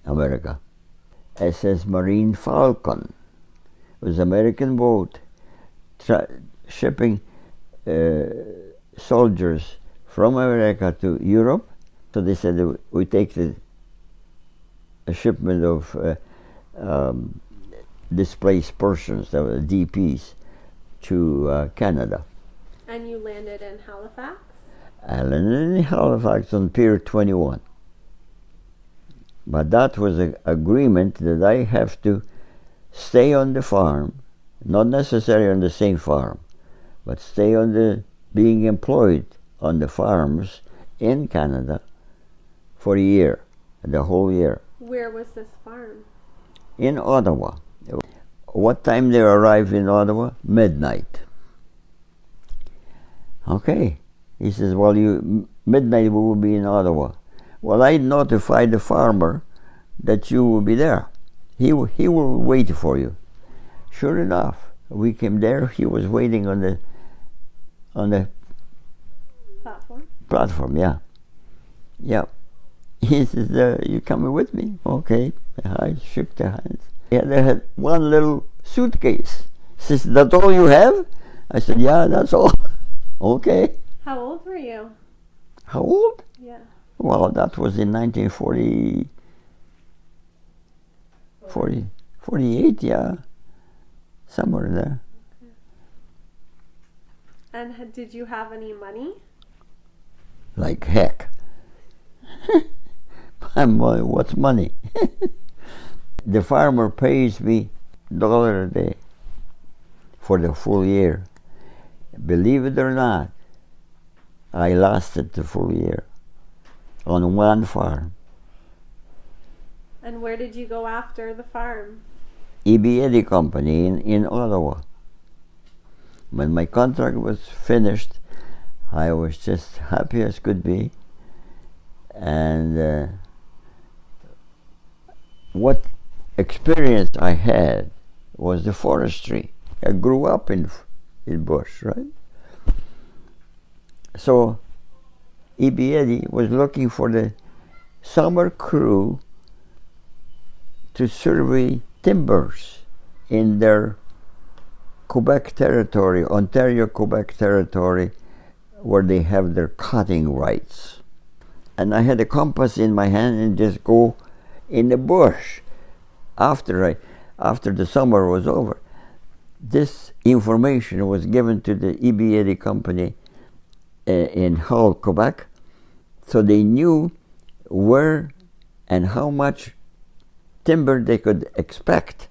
America. SS Marine Falcon. It was an American boat shipping soldiers from America to Europe. So they said, we take a shipment of displaced persons, DPs, to Canada. And you landed in Halifax? I landed in Halifax on Pier 21. But that was an agreement that I have to stay on the farm, not necessarily on the same farm, but stay on being employed on the farms in Canada for a year, the whole year. Where was this farm? In Ottawa. What time they arrived in Ottawa? Midnight. Okay. He says, well, midnight we will be in Ottawa. Well, I notified the farmer that you will be there. He will wait for you. Sure enough, we came there. He was waiting on the platform. Platform, yeah. He says, you coming with me? Okay. I shook their hands. Yeah, they had one little suitcase. He says, that's all you have? I said, yeah, that's all. Okay. How old were you? How old? Yeah. Well, that was in 48, yeah. Somewhere there. Okay. And did you have any money? Like heck. What's money? The farmer pays me $1 a day for the full year. Believe it or not, I lasted the full year on one farm. And where did you go after the farm? EBA company in Ottawa. When my contract was finished, I was just happy as could be. And what experience I had was the forestry. I grew up in bush, right? So EBA was looking for the summer crew to survey timbers in their Quebec territory, Ontario, Quebec territory, where they have their cutting rights. And I had a compass in my hand and just go in the bush after the summer was over. This information was given to the EBA company in Hull, Quebec, so they knew where and how much timber they could expect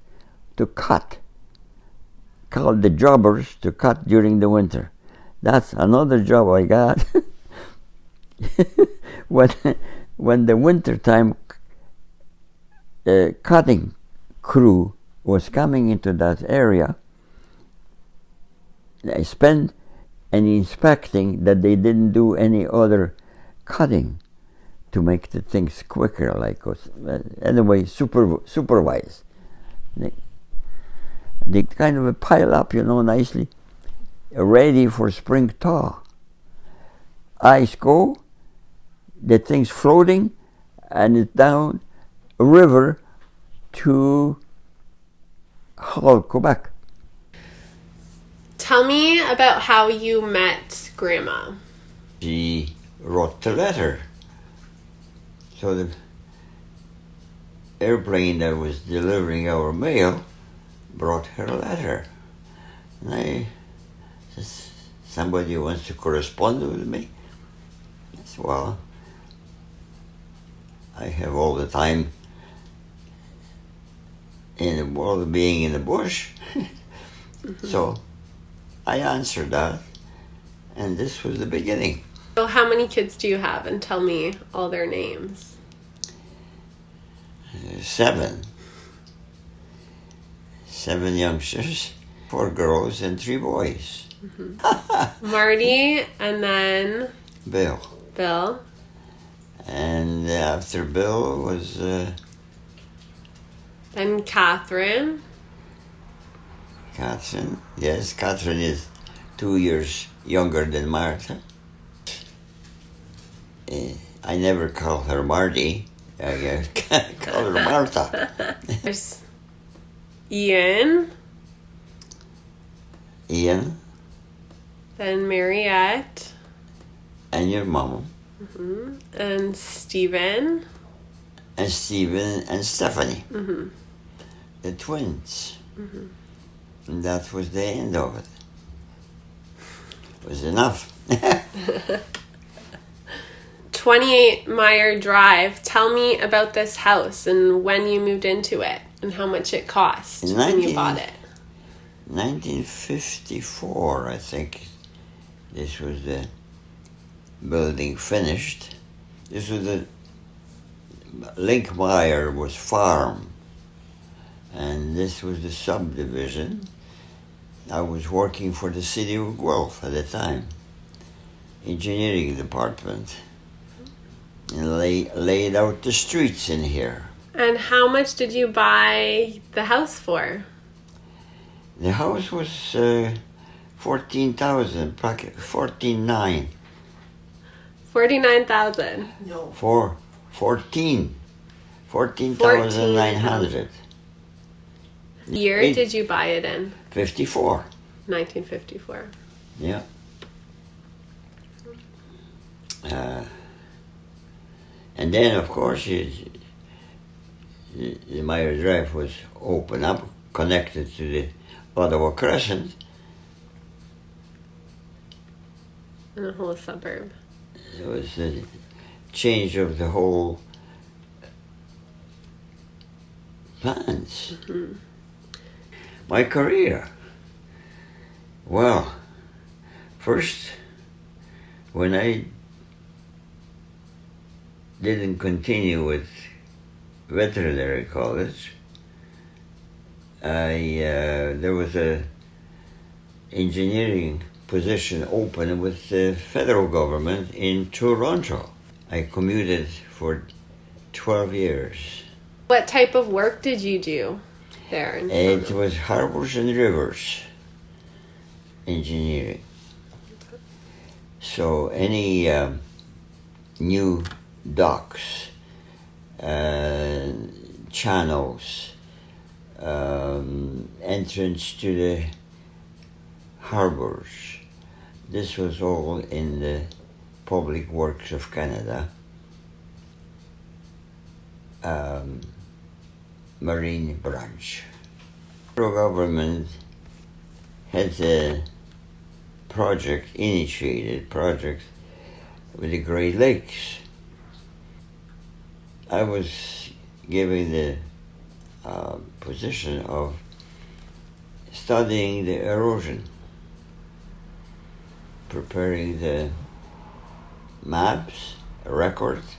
to cut, called the jobbers, to cut during the winter. That's another job I got. when the winter time cutting crew was coming into that area, I spent an inspecting that they didn't do any other cutting to make the things quicker, like us. Anyway, supervise. They kind of pile up, nicely, ready for spring thaw. Ice go, the thing's floating, and it's down a river to Hull, Quebec. Tell me about how you met Grandma. She wrote the letter. So the airplane that was delivering our mail brought her a letter. And I said, somebody wants to correspond with me? I said, well, I have all the time in the world being in the bush. Mm-hmm. So I answered that, and this was the beginning. So how many kids do you have? And tell me all their names. 7. 7 youngsters, 4 girls and 3 boys. Mm-hmm. Marty, and then Bill. And after Bill was then Catherine. Yes, Catherine is 2 years younger than Martha. I never call her Marty. I call her Martha. There's Ian. Then Mariette. And your mom. Mm-hmm. And Stephen. And Stephanie. Mm-hmm. The twins. Mm-hmm. And that was the end of it. It was enough. 28 Meyer Drive. Tell me about this house and when you moved into it and how much it cost when you bought it. 1954, I think. This was the building finished. This was the Linkmeyer was farm, and this was the subdivision. I was working for the city of Guelph at the time, engineering department, and laid out the streets in here. And how much did you buy the house for? The house was 14,000, 14,900. 49,000. No. 14,900. Year did you buy it in? 54. 1954. Yeah. And then, of course, the Meyer Drive was opened up, connected to the Ottawa Crescent. And a whole suburb. It was a change of the whole plans. Mm-hmm. My career. Well, first, when I didn't continue with veterinary college, there was a engineering position open with the federal government in Toronto. I commuted for 12 years. What type of work did you do there? It was harbors and rivers engineering. So any new docks, channels, entrance to the harbors. This was all in the Public Works of Canada, Marine branch. The federal government had a initiated project with the Great Lakes. I was given the position of studying the erosion, preparing the maps, records,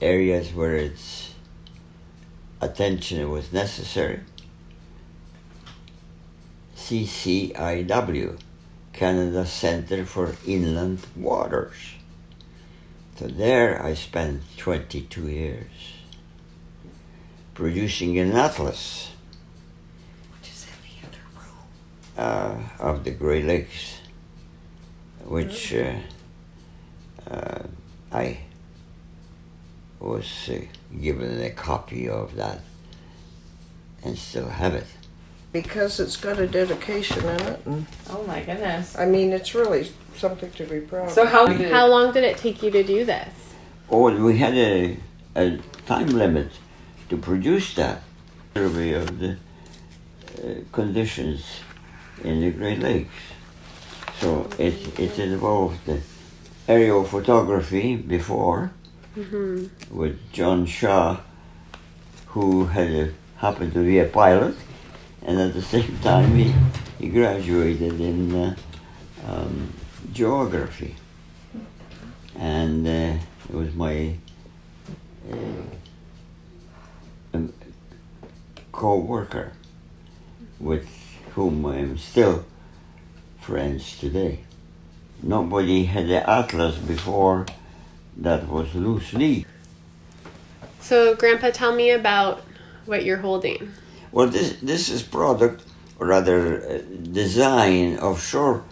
areas where its attention was necessary. CCIW, Canada Centre for Inland Waters. So there I spent 22 years producing an atlas of the Great Lakes, which I was given a copy of that and still have it. Because it's got a dedication in it, and Oh my goodness. I mean, it's really something to be proud So of. How long did it take you to do this? Oh, we had a time limit to produce that survey of the conditions in the Great Lakes. So it involved the aerial photography before with John Shaw, who happened to be a pilot, and at the same time he graduated in geography. And it was my co-worker with whom I'm still friends today. Nobody had the atlas before that was loose leaf. So, Grandpa, tell me about what you're holding. Well, this is product, or rather design of shore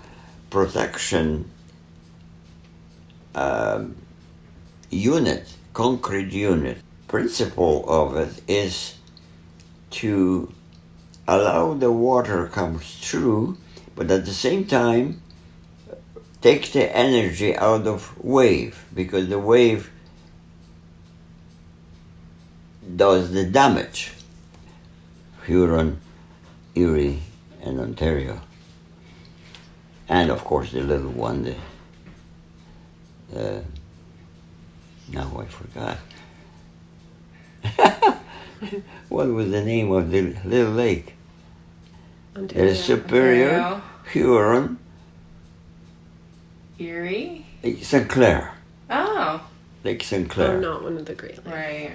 protection unit, concrete unit. Principle of it is to allow the water comes through, but at the same time take the energy out of wave, because the wave does the damage. Huron, Erie, and Ontario. And of course the little one, now I forgot. What was the name of the little lake? Ontario. Superior, Ontario. Huron, Erie? St. Clair. Oh. Lake St. Oh, Clair. not one of the Great Lakes. Right.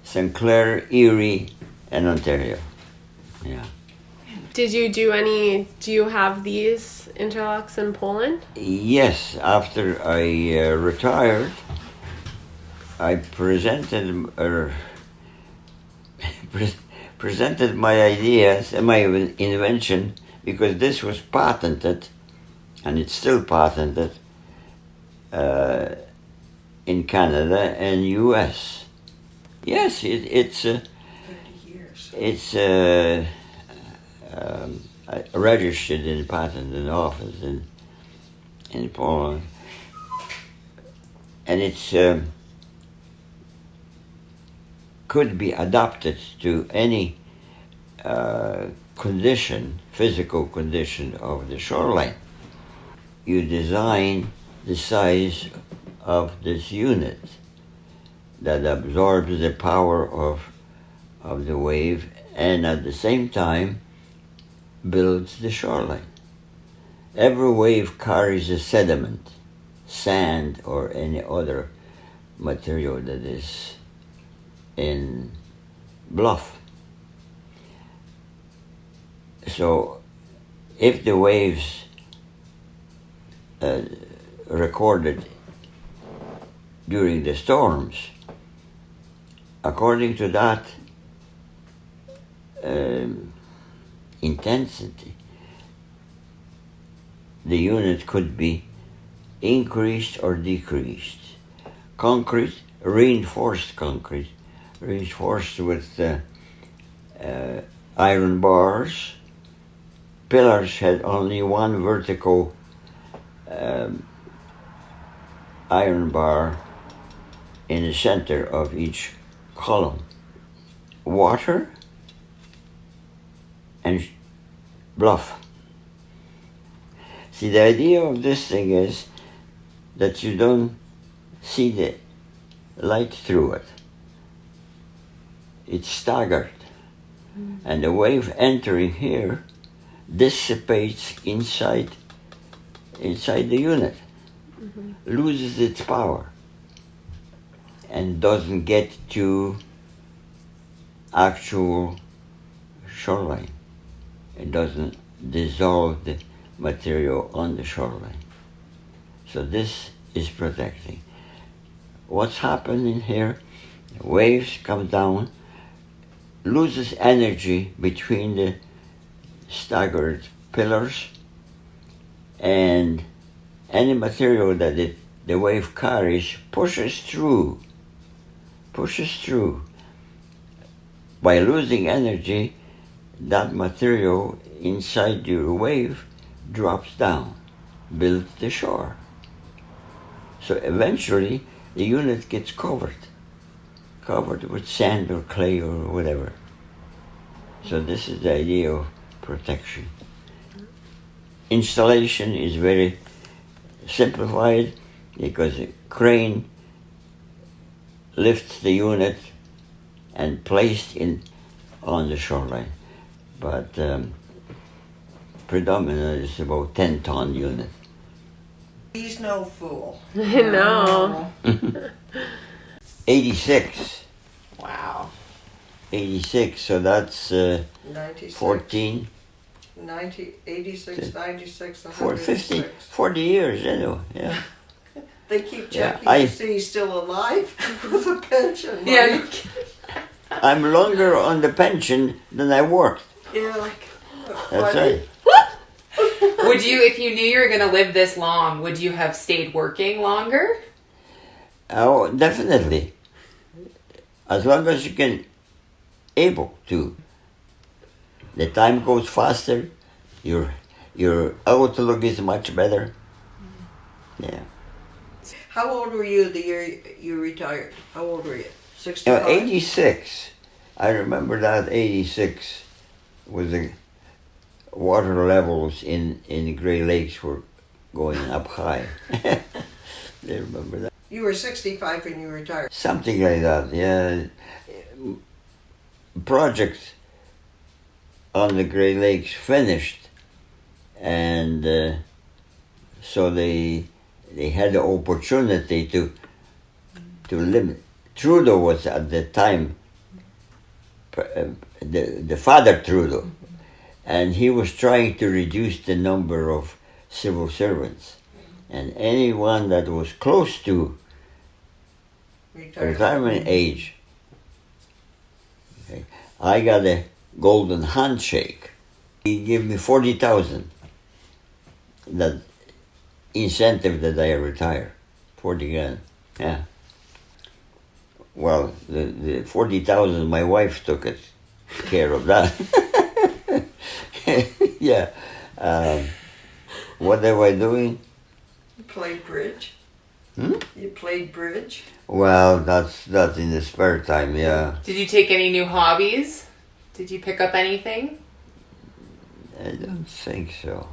St. Clair, Erie, and Ontario. Yeah. Do you have these interlocks in Poland? Yes, after I retired, I presented my ideas and my invention, because this was patented, and it's still patented, in Canada and U.S. Yes, it's 30 years. it's registered in the patent office in Poland, and it's could be adapted to any condition, physical condition of the shoreline. You design the size of this unit that absorbs the power of the wave and at the same time builds the shoreline. Every wave carries a sediment, sand or any other material that is in bluff. So if the waves recorded during the storms, according to that intensity, the unit could be increased or decreased. Concrete, reinforced with iron bars. Pillars had only one vertical iron bar in the center of each column. Water and bluff. See, the idea of this thing is that you don't see the light through it. It's staggered. And the wave entering here dissipates inside the unit, loses its power, and doesn't get to actual shoreline. It doesn't dissolve the material on the shoreline. So this is protecting. What's happening here? The waves come down, loses energy between the staggered pillars, and any material that the wave carries pushes through. By losing energy, that material inside your wave drops down, builds the shore. So eventually the unit gets covered with sand or clay or whatever. So this is the idea of protection. Installation is very simplified because a crane lifts the unit and placed on the shoreline. But predominantly it's about 10-ton unit. He's no fool. No. 86. Wow. 86, so that's 96. 14, 86, 96, 50, 106. 40 years anyway, yeah. They keep Yeah, checking I- to see he's still alive with a pension. Yeah. I'm longer on the pension than I worked. Yeah. That's Funny. right. Would you, if you knew you were going to live this long, would you have stayed working longer? Oh, definitely. As long as you can able to. The time goes faster. Your outlook is much better. Yeah. How old were you the year you retired? How old were you? 65? 86. I remember that 86 was the water levels in the Great Lakes were going up high. I remember that. You were 65 when you retired. Something like that, yeah. Project on the Great Lakes finished, and so they had the opportunity to limit. Trudeau was at the time the father Trudeau, and he was trying to reduce the number of civil servants, and anyone that was close to retirement age. Okay. I got a golden handshake. He gave me 40,000. That incentive that I retire, 40 grand. Yeah. Well, the 40,000, my wife took care of that. Yeah. What am I doing? You played bridge. Hmm? You played bridge. Well, that's in the spare time, yeah. Did you take any new hobbies? Did you pick up anything? I don't think so.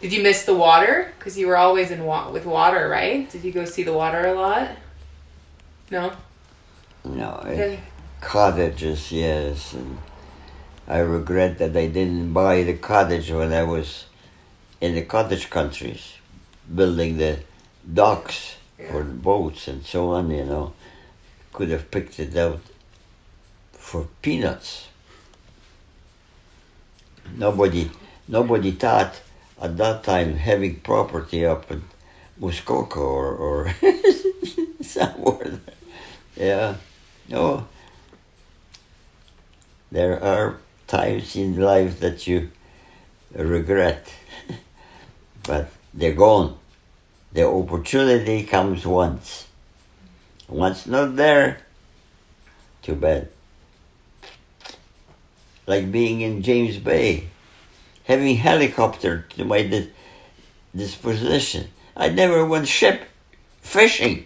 Did you miss the water? Because you were always with water, right? Did you go see the water a lot? No? No, Okay. cottages, yes. And I regret that I didn't buy the cottage when I was in the cottage countries, building the docks for the boats and so on, you know. Could have picked it out for peanuts. Nobody thought at that time having property up in Muskoka or somewhere. Yeah. No. There are times in life that you regret, but they're gone. The opportunity comes once. Once not there, too bad. Like being in James Bay, having helicopter to my disposition. I never went ship fishing.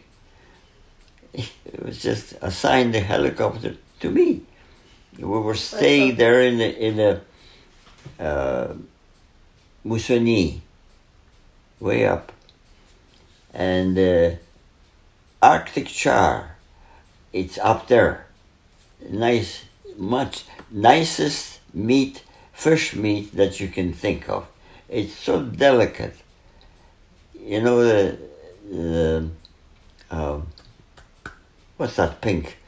It was just assigned a helicopter to me. We were staying there in a Mousoni, way up, and Arctic char. It's up there. Nice, much nicest meat, fish meat that you can think of. It's so delicate. You know the what's that pink?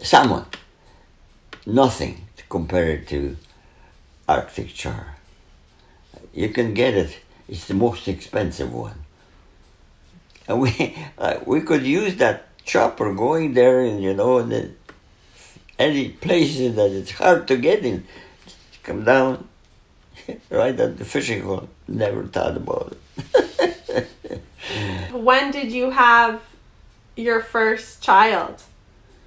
Salmon. Nothing to compare it to Arctic char. You can get it. It's the most expensive one. And we could use that chopper going there, and you know, any places that it's hard to get in, come down right at the fishing hole. Never thought about it. When did you have your first child?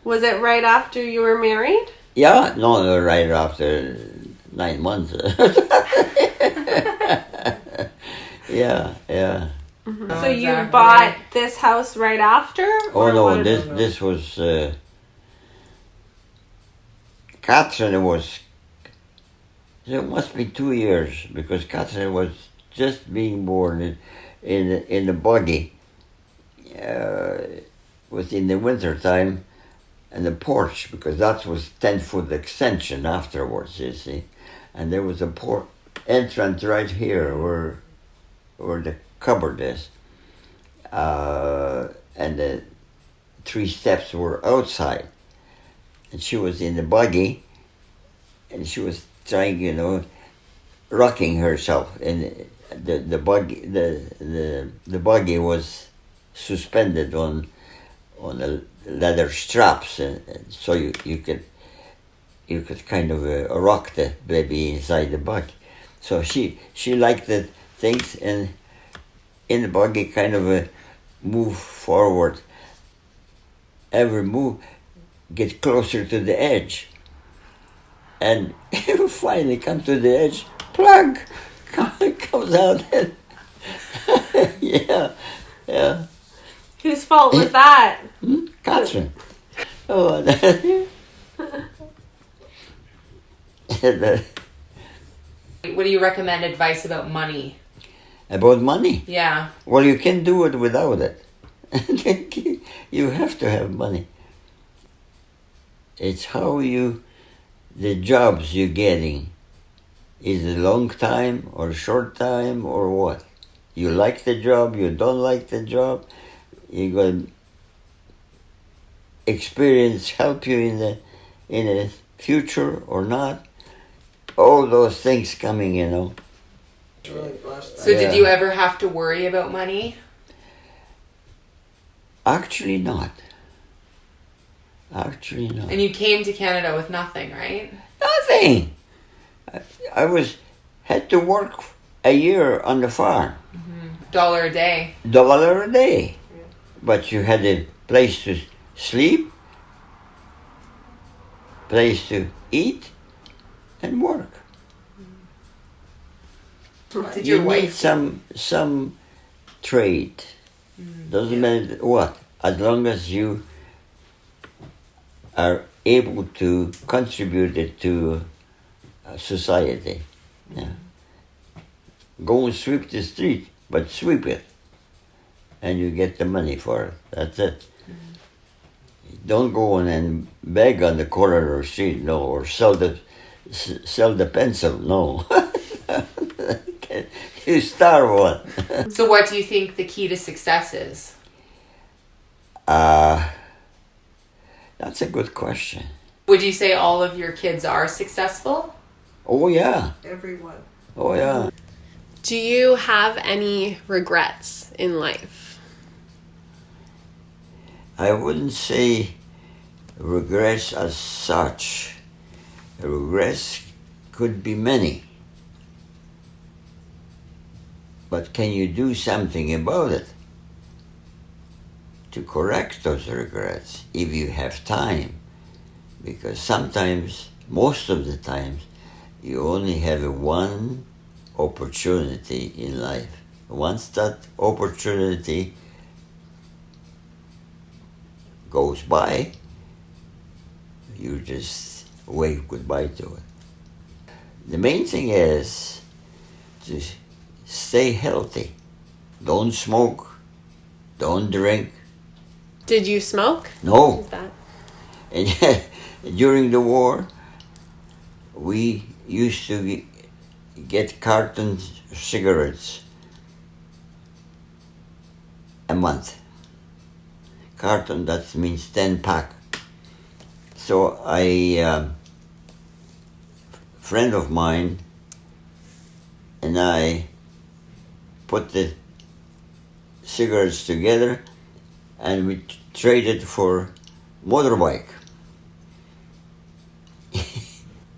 Was it right after you were married? Yeah, no, right after 9 months. Yeah. Mm-hmm. So you bought this house right after? Oh no, this was Catherine was. It must be 2 years because Catherine was just being born in the buggy. Was in the winter time, and the porch because that was 10-foot extension afterwards. You see, and there was a entrance right here where the cupboard is, and the 3 steps were outside, and she was in the buggy, and she was trying, you know, rocking herself, and the buggy was suspended on the leather straps, and so you could kind of rock the baby inside the buggy. So she liked the things, and in the buggy kind of move forward. Every move get closer to the edge, and finally come to the edge. Plug comes out. And yeah. Whose fault was that? Catherine. Oh, What do you recommend advice about money? about money? Yeah. Well, you can't do it without it. You have to have money. It's how the jobs you're getting. Is it long time or short time or what? You like the job, you don't like the job. You got experience help you in the future or not. All those things coming, you know. So did you ever have to worry about money? Actually not. And you came to Canada with nothing, right? Nothing. I had to work a year on the farm. $1 a day. $1 a day. But you had a place to sleep, place to eat, and work. Did You your need wife? some trade. Doesn't matter what, as long as you are able to contribute it to society. Yeah. Go and sweep the street, but sweep it, and you get the money for it. That's it. Don't go on and beg on the corner or street, no, or sell the pencil, no. You starve one. So, what do you think the key to success is? That's a good question. Would you say all of your kids are successful? Oh yeah, Everyone. oh yeah. Do you have any regrets in life? I wouldn't say regrets as such. Regrets could be many. But can you do something about it to correct those regrets if you have time? Because sometimes, most of the times, you only have one opportunity in life. Once that opportunity goes by, you just wave goodbye to it. The main thing is to stay healthy. Don't smoke. Don't drink. Did you smoke? No. Is that? And yet, during the war, we used to get cartons of cigarettes a month. Carton, that means 10 pack. So a friend of mine and I put the cigarettes together and we traded for motorbike.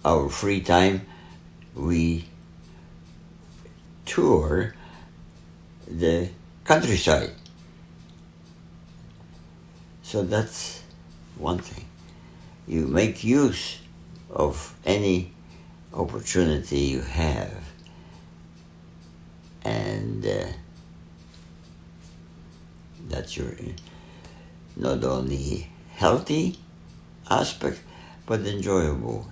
Our free time, we tour the countryside. So that's one thing. You make use of any opportunity you have, and that's your not only healthy aspect, but enjoyable,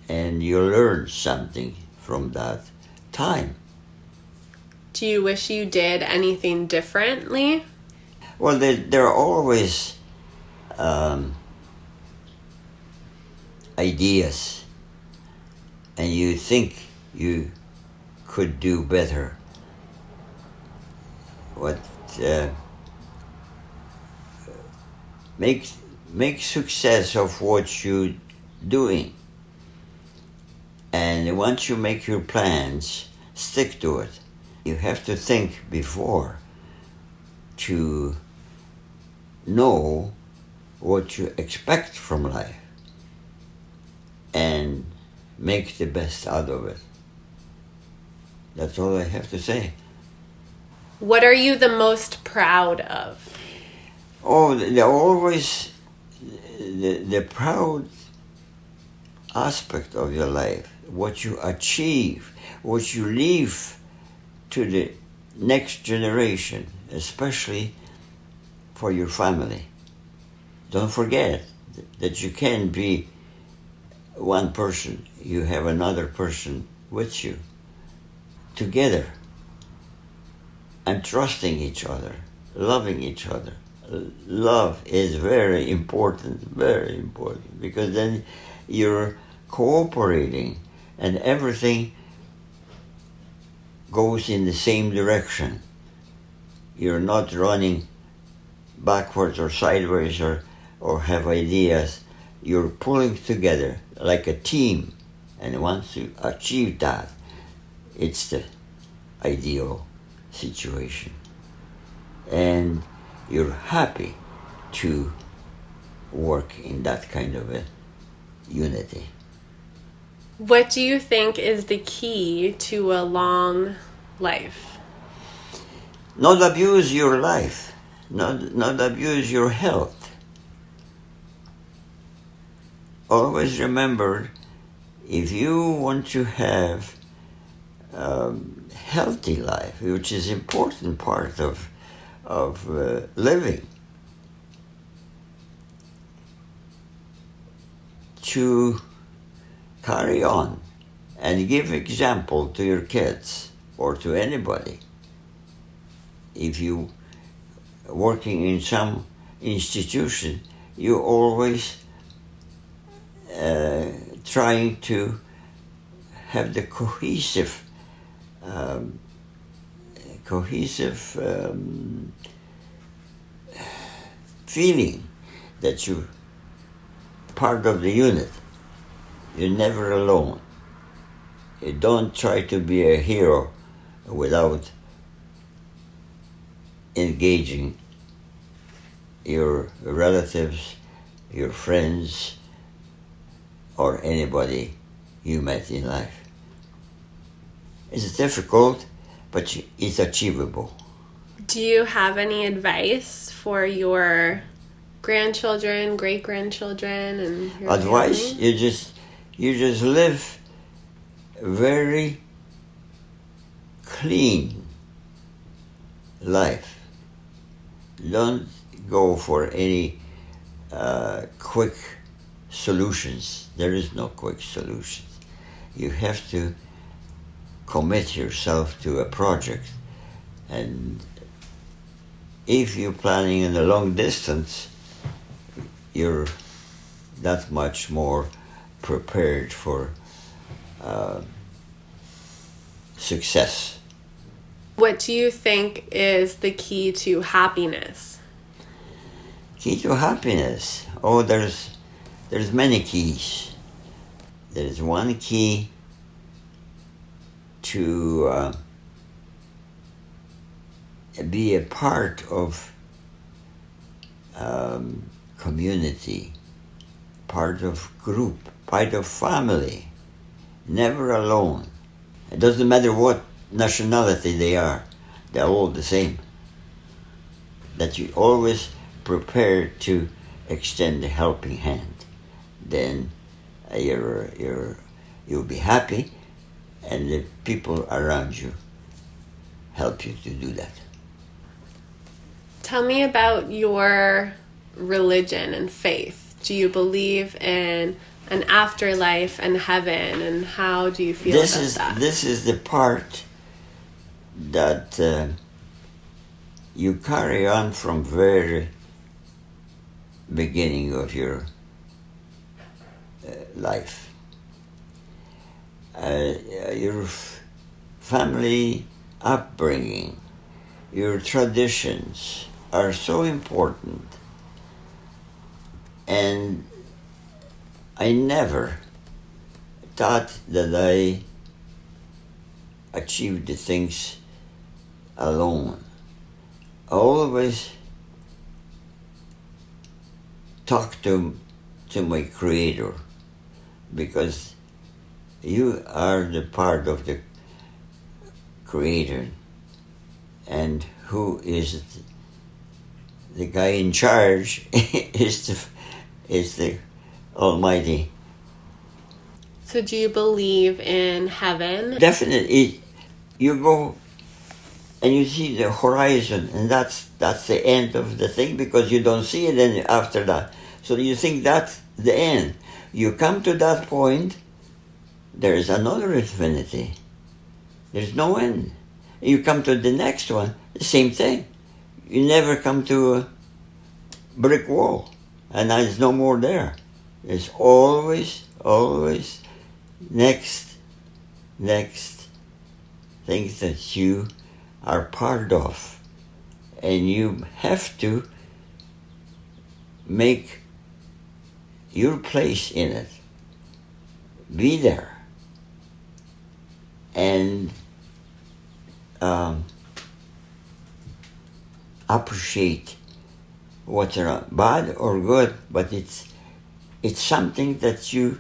and you learn something from that time. Do you wish you did anything differently? Well, there are always ideas, and you think you could do better. What make success of what you're doing, and once you make your plans, stick to it. You have to think before to know what you expect from life and make the best out of it. That's all I have to say. What are you the most proud of? Oh, always the proud aspect of your life, what you achieve, what you leave to the next generation, especially for your family. Don't forget that you can't be one person, you have another person with you, together, and trusting each other, loving each other. Love is very important, because then you're cooperating and everything goes in the same direction. You're not running backwards or sideways or have ideas. You're pulling together like a team, and once you achieve that, it's the ideal situation. And you're happy to work in that kind of a unity. What do you think is the key to a long life? Not abuse your life, not abuse your health. always remember, if you want to have healthy life, which is important part of living, to carry on and give example to your kids or to anybody. If you working in some institution, you always trying to have the cohesive feeling that you're part of the unit. You're never alone. You don't try to be a hero without engaging your relatives, your friends, or anybody you met in life. It's difficult, but it's achievable. Do you have any advice for your grandchildren, great-grandchildren, and your Advice? family? You just live very clean life. Don't go for any quick solutions. There is no quick solutions. You have to commit yourself to a project, and if you're planning in a long distance, you're that much more prepared for success. What do you think is the key to happiness? Key to happiness? Oh, there's many keys. There's one key to be a part of community, part of group, part of family, never alone. It doesn't matter what nationality they are, they're all the same. That you always prepare to extend a helping hand. Then you'll be happy, and the people around you help you to do that. Tell me about your religion and faith. Do you believe in an afterlife and heaven, and how do you feel about that? This is the part that you carry on from very beginning of your life. Your family upbringing, your traditions are so important. And I never thought that I achieved the things alone. I always talk to my Creator, because you are the part of the Creator, and who is the guy in charge is the Almighty. So do you believe in heaven? Definitely, you go and you see the horizon, and that's the end of the thing, because you don't see it any after that. So you think that's the end. You come to that point, there is another infinity. There's no end. You come to the next one, the same thing. You never come to a brick wall, and there's no more there. There's always next things that you are part of, and you have to make your place in it. Be there and appreciate what's around, bad or good, but it's something that you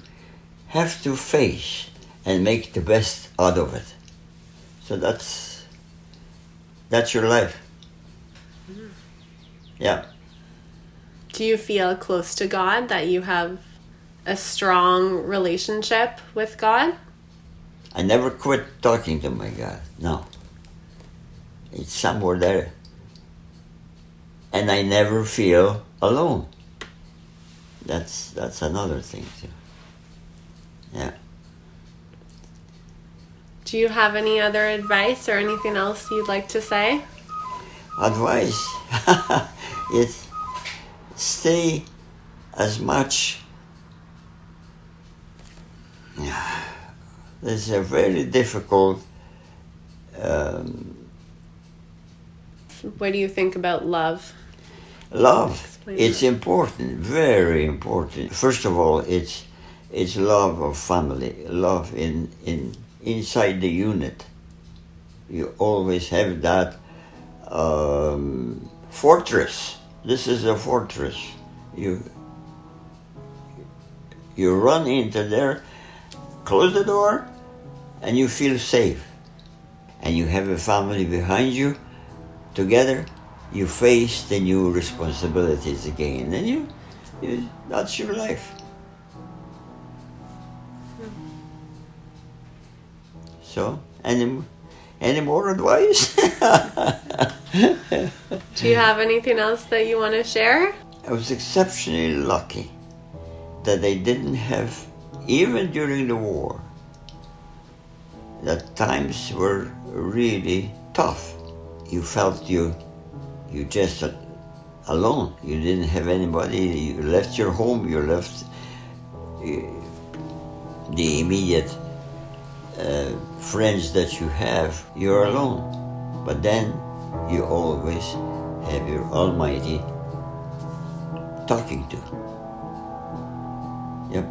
have to face and make the best out of it. So that's your life. Yeah. Do you feel close to God, that you have a strong relationship with God? I never quit talking to my God. No. It's somewhere there. And I never feel alone. That's another thing too. Yeah. Do you have any other advice or anything else you'd like to say? Advice? It's stay as much. This is a very difficult. What do you think about love? Love. Explain It's that. important, very important. First of all, it's love of family, love inside the unit. You always have that fortress. This is a fortress. You run into there, close the door, and you feel safe. And you have a family behind you. Together, you face the new responsibilities again, and you that's your life. So, any more advice? Do you have anything else that you want to share? I was exceptionally lucky that I didn't have, even during the war, that times were really tough. You felt you just alone. You didn't have anybody. You left your home. You left the immediate friends that you have. You're alone. But then you always have your Almighty talking to. Yep.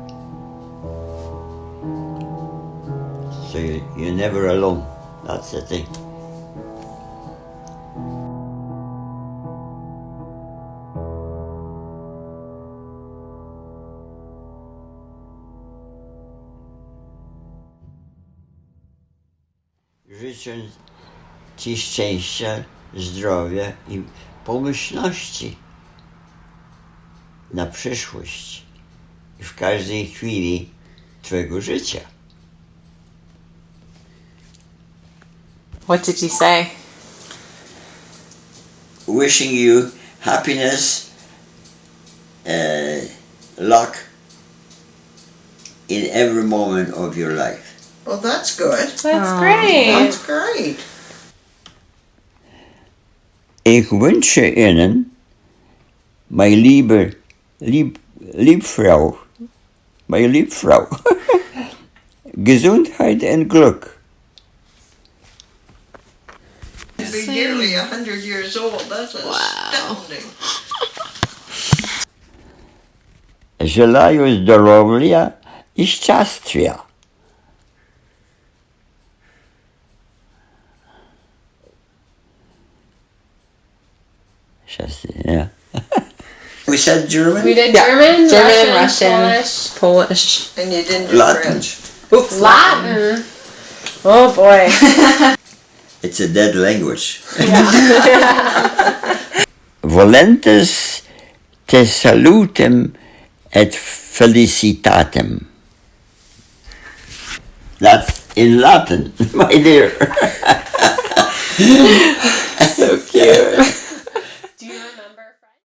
So you're never alone. That's the thing. Życzę Ci szczęścia, zdrowia i pomyślności na przyszłość i w każdej chwili Twojego życia. What did you say? Wishing you happiness, luck in every moment of your life. Well, that's good. That's great. That's great. Ich wünsche Ihnen, meine Liebfrau, Gesundheit und Glück. To be nearly 100 years old, that's astounding. Желаю здоровья и счастья. Yeah. We said German? We did Yeah. German, German, Russian, Russian, Polish. And you didn't do Latin. French. Oops, Latin. Oh boy. It's a dead language. Volentes te salutem et felicitatem. That's in Latin, my dear. so cute.